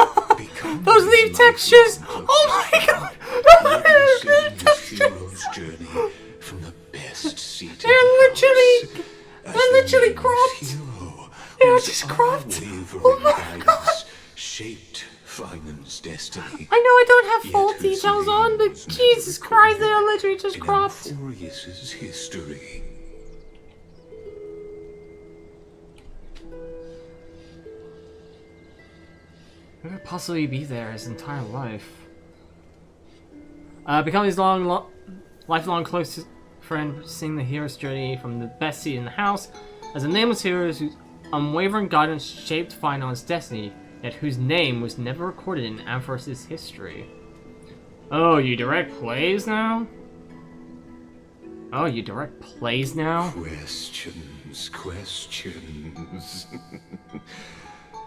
Those leaf textures! Oh my god! Witnessing his hero's journey from the best seat They're literally cropped! They're just cropped! Oh my god! Shaped Phainon's destiny. I know I don't have full details on, but Jesus Christ, they are literally just cropped. Amphorius's history. Who could possibly be there his entire life? Become his lifelong close friend, seeing the hero's journey from the best seat in the house, as a nameless hero whose unwavering guidance shaped Phainon's destiny, yet whose name was never recorded in Amphorus's history. Oh, you direct plays now? Oh, you direct plays now? Questions, questions.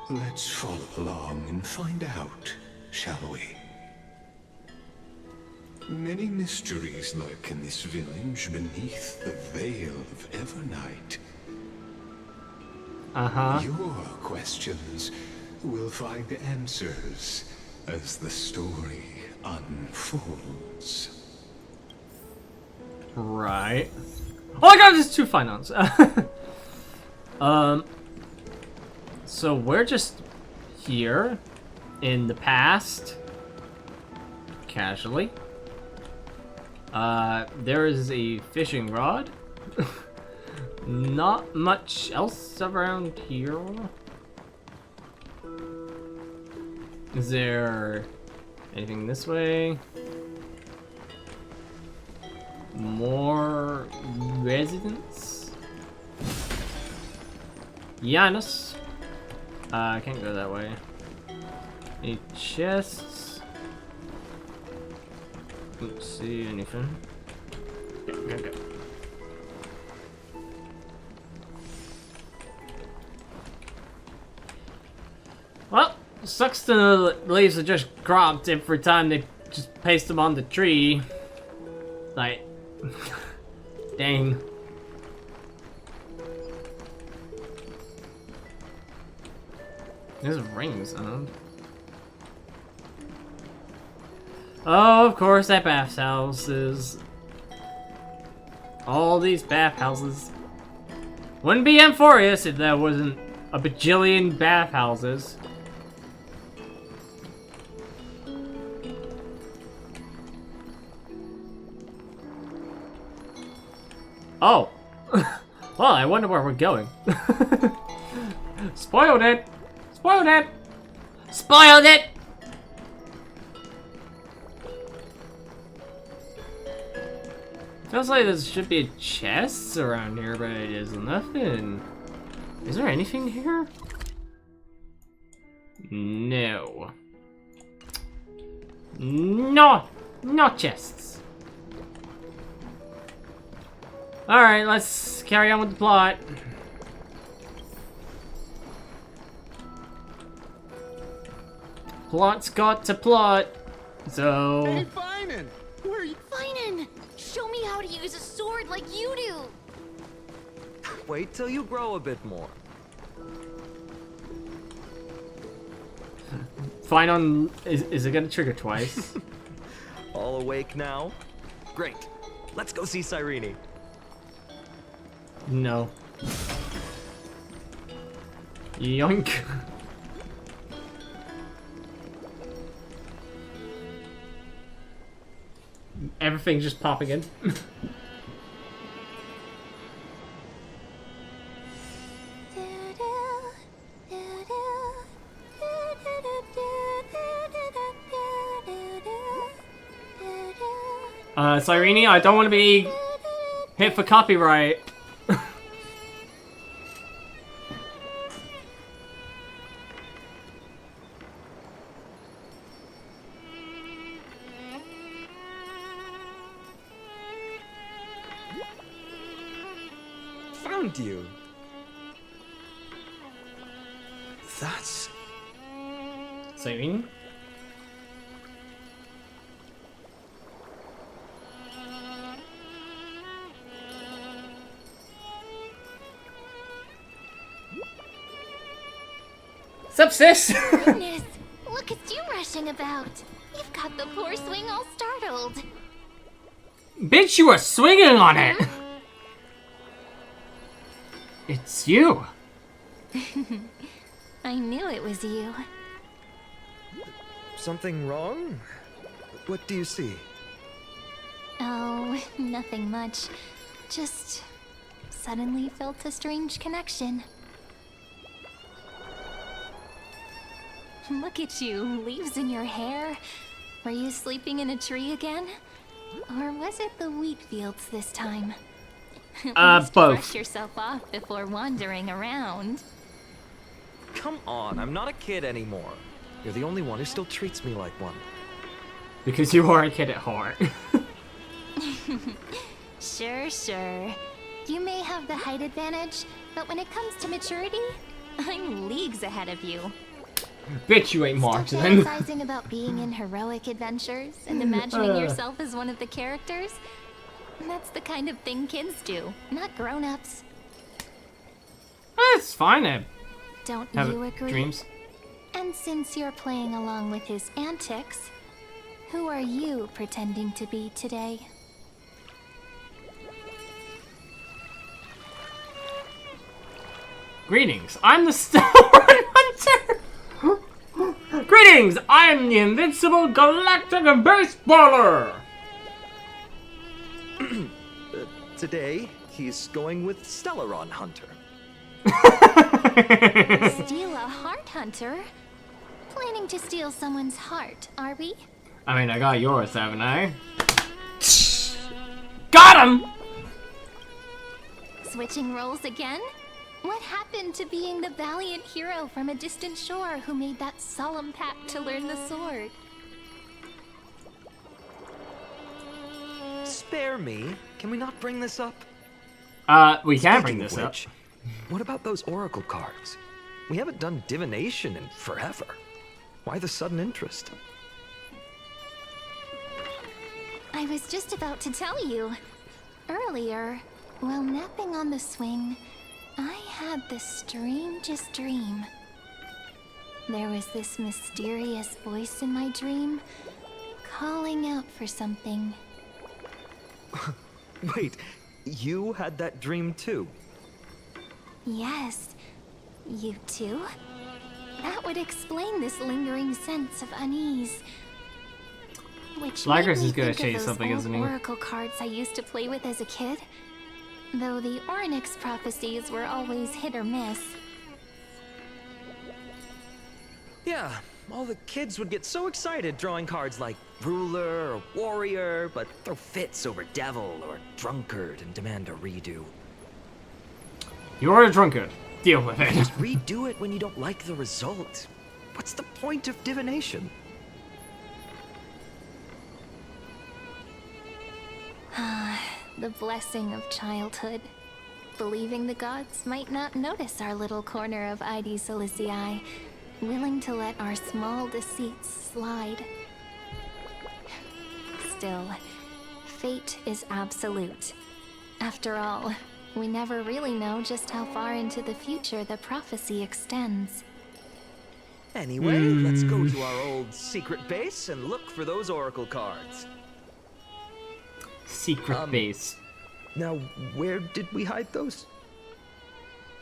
Let's follow along and find out, shall we? Many mysteries lurk in this village beneath the veil of Evernight. Uh-huh. Your questions will find answers as the story unfolds. Right. Oh my god, there's two Phainons. So we're just here in the past, casually. There is a fishing rod. Not much else around here. Is there anything this way? More residents? Janus. I can't go that way. Any chests? Don't see anything. Okay. Well, sucks the leaves are just cropped every time they just paste them on the tree. Like, dang. There's a ring sound. Oh, of course, that bathhouses. All these bathhouses. Wouldn't be Amphorius if there wasn't a bajillion bathhouses. Oh. Well, I wonder where we're going. Spoiled it! Spoiled it! Spoiled it! Feels like there should be chests around here, but there's nothing. Is there anything here? No. No! No chests. Alright, let's carry on with the plot. Plot's got to plot. So... Hey, Phainon! Where are you? Phainon! Show me how to use a sword like you do! Wait till you grow a bit more. Phainon, is it gonna trigger twice? All awake now? Great. Let's go see Cyrene. No. Yoink. Everything's just popping in. Cyrene, I don't want to be hit for copyright. Found you. That's... Cyrene? Sup, sis? Goodness, look at you rushing about. You've got the poor swing all startled. Bitch, you were swinging on it! It's you. I knew it was you. Something wrong? What do you see? Oh, nothing much. Just suddenly felt a strange connection. Look at you, leaves in your hair. Were you sleeping in a tree again? Or was it the wheat fields this time? Both. Brush yourself off before wandering around. Come on, I'm not a kid anymore. You're the only one who still treats me like one. Because you are a kid at heart. Sure. You may have the height advantage, but when it comes to maturity, I'm leagues ahead of you. Bitch, you ain't March Still then. fantasizing about being in heroic adventures and imagining yourself as one of the characters? That's the kind of thing kids do, not grown-ups. It's fine. I Don't have you agree? dreams. And since you're playing along with his antics, who are you pretending to be today? Greetings, I'm the Star Hunter! Greetings, I'm the invincible galactic baseballer! Today, he's going with Stellaron Hunter. Steal a heart hunter? Planning to steal someone's heart, are we? I mean, I got yours, haven't I? Got him! Switching roles again? What happened to being the valiant hero from a distant shore who made that solemn pact to learn the sword? Spare me. Can we not bring this up? We can bring this up. What about those oracle cards? We haven't done divination in forever. Why the sudden interest? I was just about to tell you. Earlier, while napping on the swing, I had the strangest dream. There was this mysterious voice in my dream, calling out for something. Wait, you had that dream too? Yes, you too? That would explain this lingering sense of unease. Which Lagers made is me gonna think show you of those something, old isn't he? oracle cards I used to play with as a kid. Though the Ornyx prophecies were always hit or miss. Yeah, all the kids would get so excited drawing cards like ruler or warrior, but throw fits over devil or drunkard and demand a redo. You're a drunkard. Deal with it. Just redo it when you don't like the result. What's the point of divination? The blessing of childhood. Believing the gods might not notice our little corner of Id Silicii, willing to let our small deceits slide. Still, fate is absolute. After all, we never really know just how far into the future the prophecy extends. Anyway, let's go to our old secret base and look for those oracle cards. Secret base. Now, where did we hide those?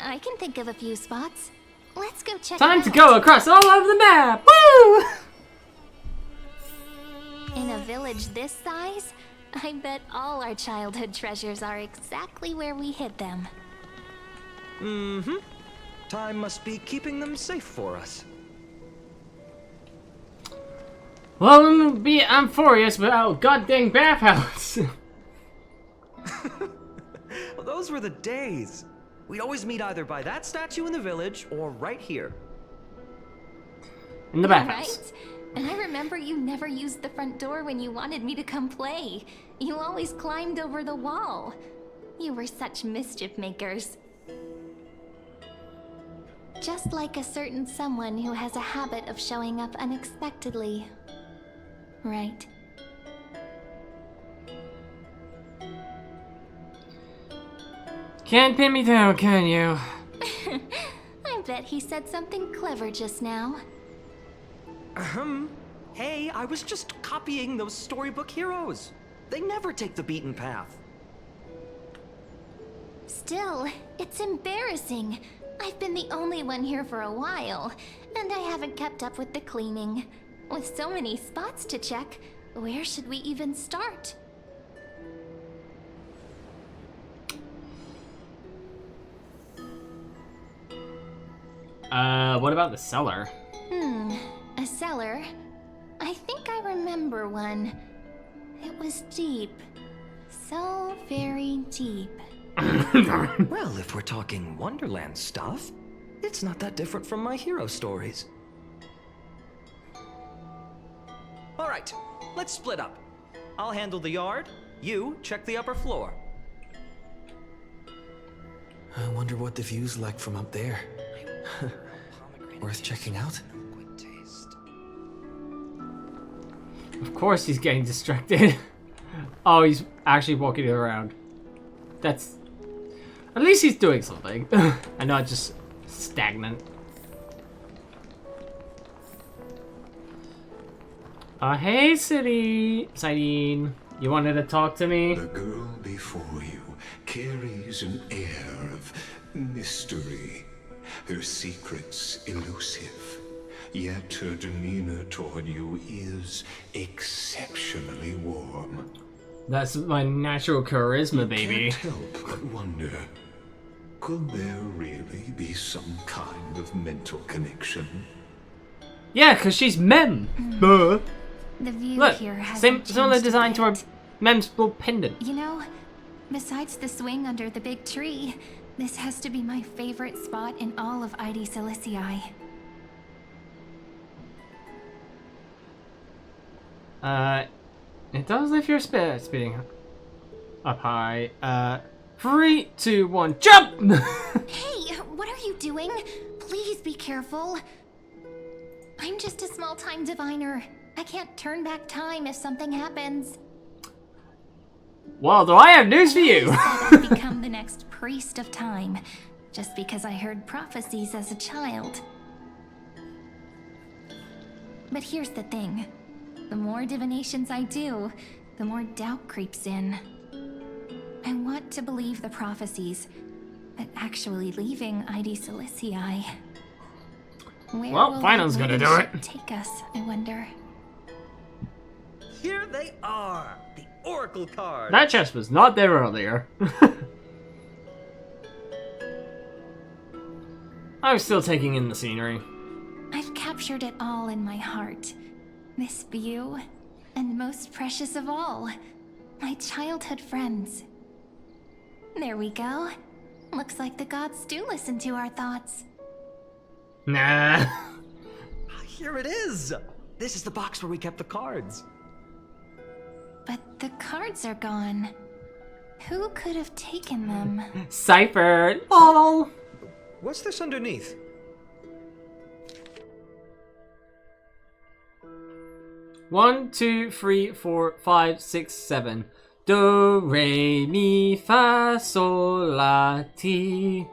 I can think of a few spots. Let's go check Time it to out. go across all over the map! Woo! In a village this size, I bet all our childhood treasures are exactly where we hid them. Mm-hmm. Time must be keeping them safe for us. Well, I'm furious without goddamn bathhouse. Well, those were the days. We'd always meet either by that statue in the village or right here. In the bathhouse. Right? And I remember you never used the front door when you wanted me to come play. You always climbed over the wall. You were such mischief makers. Just like a certain someone who has a habit of showing up unexpectedly. Right. Can't pin me down, can you? I bet he said something clever just now. Hey, I was just copying those storybook heroes. They never take the beaten path. Still, it's embarrassing. I've been the only one here for a while, and I haven't kept up with the cleaning. With so many spots to check, where should we even start? What about the cellar? A cellar? I think I remember one. It was deep. So very deep. Well, if we're talking Wonderland stuff, it's not that different from my hero stories. All right, let's split up. I'll handle the yard. You check the upper floor. I wonder what the view's like from up there. Worth checking out? Of course he's getting distracted. Oh, he's actually walking around. That's... At least he's doing something. And not just stagnant. Hey, Sidine. You wanted to talk to me? The girl before you carries an air of mystery. Her secrets elusive. Yet her demeanor toward you is exceptionally warm. That's my natural charisma, baby. Can't help but wonder, could there really be some kind of mental connection? Yeah, because she's Mem. Duh. The view Look, here has similar design to our Mem's blue pendant. You know, besides the swing under the big tree, this has to be my favorite spot in all of ID Silicii. It does lift your spirit, speeding up high. 3, 2, 1, jump! Hey, what are you doing? Please be careful. I'm just a small-time diviner. I can't turn back time if something happens. Well, do I have news for you? I said I'd become the next priest of time, just because I heard prophecies as a child. But here's the thing. The more divinations I do, the more doubt creeps in. I want to believe the prophecies, but actually leaving ID Silicii. Where well, will Phainon's gonna do it. Take us, I wonder. Here they are, the Oracle card. That chest was not there earlier. I was still taking in the scenery. I've captured it all in my heart. This view, and most precious of all, my childhood friends. There we go. Looks like the gods do listen to our thoughts. Nah. Here it is. This is the box where we kept the cards. But the cards are gone. Who could have taken them? Cypher. Oh. What's this underneath? One, 2, 3, 4, 5, 6, 7. Do, re, mi, fa, sol, la, ti.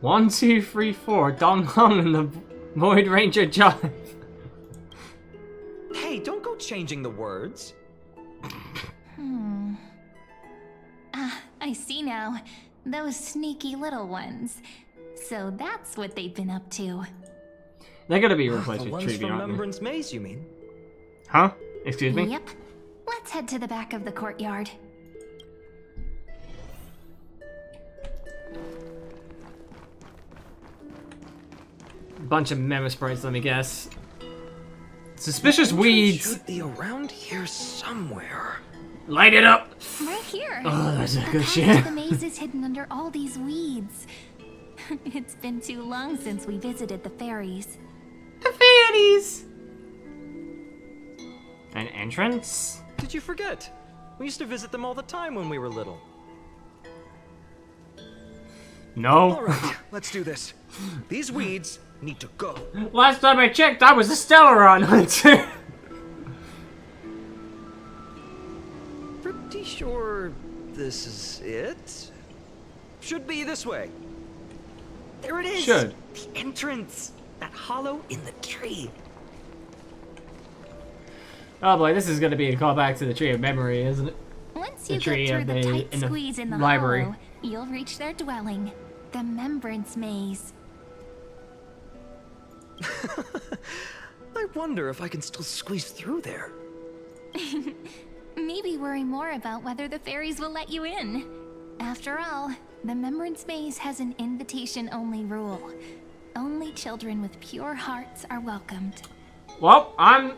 One, 2, 3, 4. Dong Hong and the Void Ranger Jive. Hey, don't go changing the words. Ah, I see now. Those sneaky little ones. So that's what they've been up to. They're gonna be replaced The with ones Trivia, from aren't they? Remembrance Maze, you mean? Huh? Excuse me? Yep. Let's head to the back of the courtyard. Bunch of memo sprays, let me guess. Suspicious weeds! Should be around here somewhere. Light it up! Right here. Oh, that's a The good path shit. to the maze is hidden under all these weeds. It's been too long since we visited the fairies. The fairies! An entrance? Did you forget? We used to visit them all the time when we were little. No. All right, let's do this. These weeds need to go. Last time I checked, I was a Stellaron hunter. Pretty sure this is it. Should be this way. There it is. Should. The entrance. That hollow in the tree. Oh boy, this is gonna be a callback to the Tree of Memory, isn't it? Once The you tree get through of the the- tight in the squeeze in the library. hollow, you'll reach their dwelling, the Remembrance Maze. I wonder if I can still squeeze through there. Maybe worry more about whether the fairies will let you in. After all, the Remembrance Maze has an invitation-only rule. Only children with pure hearts are welcomed. Well, I'm...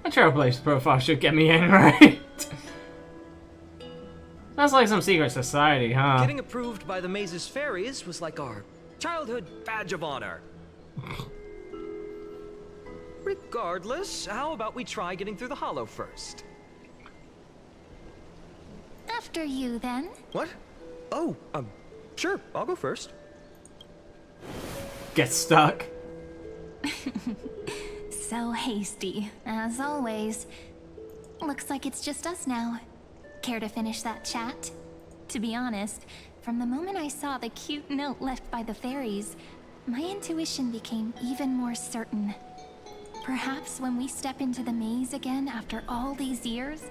a Trailblazer profile should get me in, right? Sounds like some secret society, huh? Getting approved by the maze's fairies was like our childhood badge of honor. Regardless, how about we try getting through the hollow first? After you, then. What? Oh, sure, I'll go first. Get stuck. So hasty, as always. Looks like it's just us now. Care to finish that chat? To be honest, from the moment I saw the cute note left by the fairies, my intuition became even more certain. Perhaps when we step into the maze again after all these years,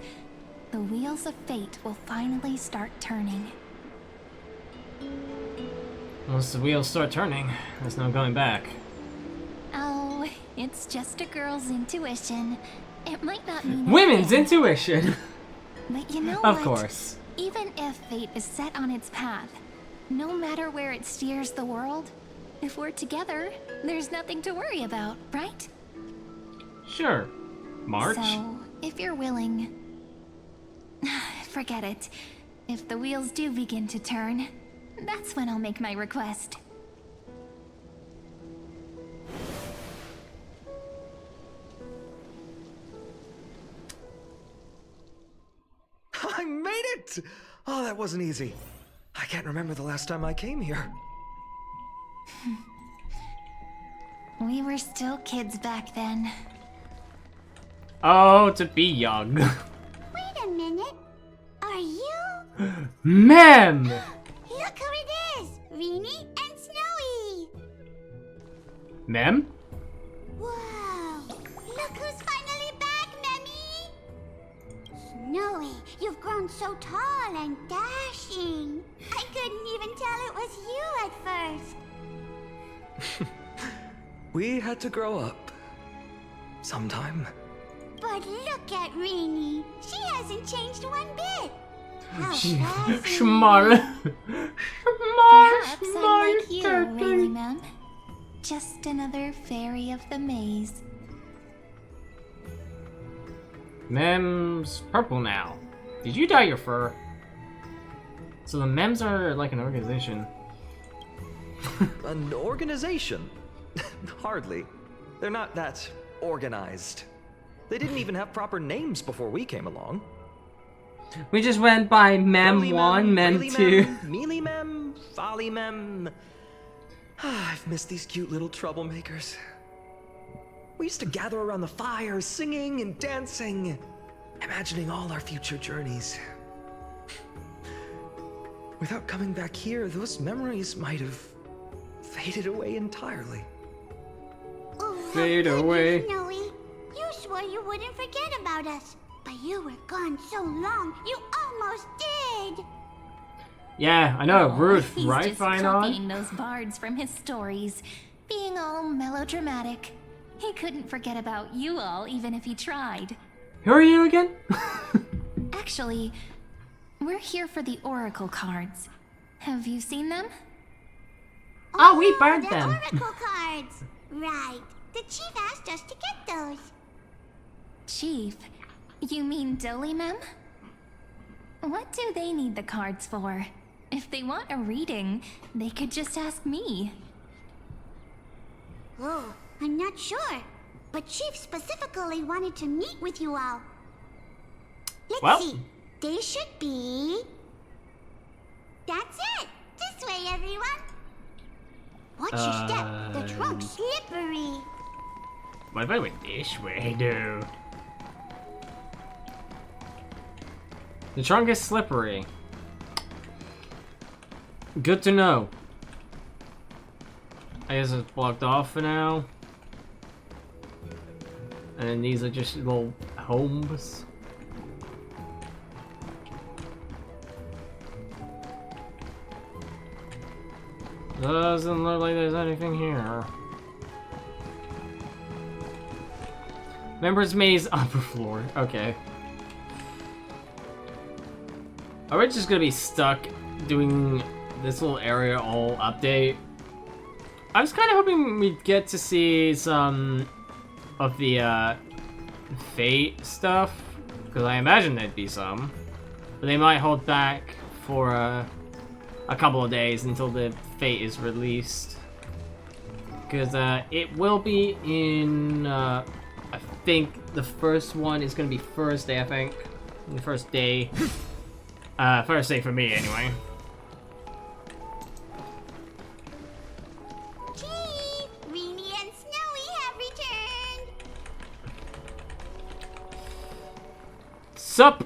the wheels of fate will finally start turning. Once the wheels start turning, there's no going back. Oh, it's just a girl's intuition. It might not mean Women's anything. intuition! But you know Of what? course. Even if fate is set on its path, no matter where it steers the world, if we're together, there's nothing to worry about, right? Sure. March? So, if you're willing... Forget it. If the wheels do begin to turn, that's when I'll make my request. I made it! Oh, that wasn't easy. I can't remember the last time I came here. We were still kids back then. Oh, to be young. Wait a minute. Are you? Ma'am! Look who it is! Reenie and Snowy! Ma'am? Whoa! Look who's finally back, Memmy! Snowy, you've grown so tall and dashing. I couldn't even tell it was you at first. We had to grow up. Sometime. But look at Reenie. She hasn't changed one bit. How Schmar. Perhaps I'm like you, Rainy Ma'am. Just another fairy of the maze. Mem's purple now. Did you dye your fur? So the Mems are like an organization. An organization? Hardly. They're not that organized. They didn't even have proper names before we came along. We just went by Mem 1, Mem 2. Mealy Mem, Folly Mem. I've missed these cute little troublemakers. We used to gather around the fire, singing and dancing, imagining all our future journeys. Without coming back here, those memories might have faded away entirely. Fade away. Snowy. You swore you wouldn't forget about us. But you were gone so long, you almost did. Yeah, I know, Ruth, He's right, just Phainon? copying those bards from his stories, being all melodramatic. He couldn't forget about you all, even if he tried. Who are you again? Actually, we're here for the Oracle cards. Have you seen them? Oh, we burned the them. Oracle cards. Right. The chief asked us to get those. Chief? You mean Dilly Mem? What do they need the cards for? If they want a reading, they could just ask me. Oh, I'm not sure. But Chief specifically wanted to meet with you all. Let's see. They should be... That's it! This way, everyone! Watch your step. The trunk's slippery. What if I went this way, dude? The trunk is slippery. Good to know. I guess it's blocked off for now. And then these are just little homes. Doesn't look like there's anything here. Members Maze upper floor. Okay. Are we just gonna be stuck doing this little area all update? I was kind of hoping we'd get to see some of the Fate stuff, because I imagine there'd be some, but they might hold back for a couple of days until the Fate is released, because it will be in I think the first one is gonna be Thursday. I think the first day. First day for me, anyway. Chief, Reenie and Snowy have returned. Sup?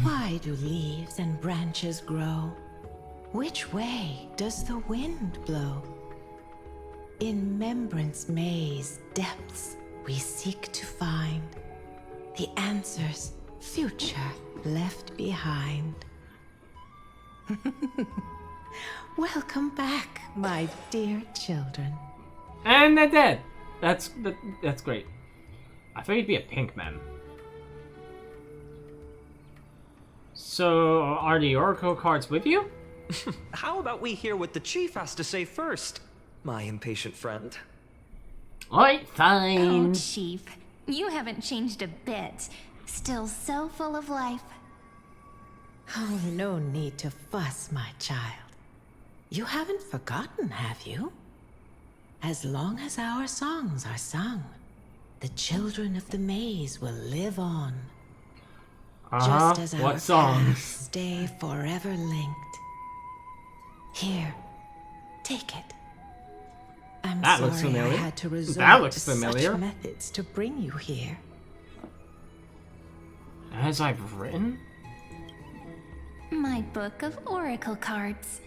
Why do leaves and branches grow? Which way does the wind blow? In Remembrance Maze depths we seek to find the answers future left behind. Welcome back, my dear children. And they're dead. That's great. I thought he'd be a pink man. So, are the Oracle cards with you? How about we hear what the chief has to say first, my impatient friend? Alright, fine. Oh, Chief, you haven't changed a bit. Still so full of life. Oh, no need to fuss, my child. You haven't forgotten, have you? As long as our songs are sung, the children of the maze will live on. Just as our what songs? paths stay forever linked. Here, take it. I'm That sorry looks familiar. I had to resort That looks to familiar. such methods to bring you here. As I've written? My book of oracle cards.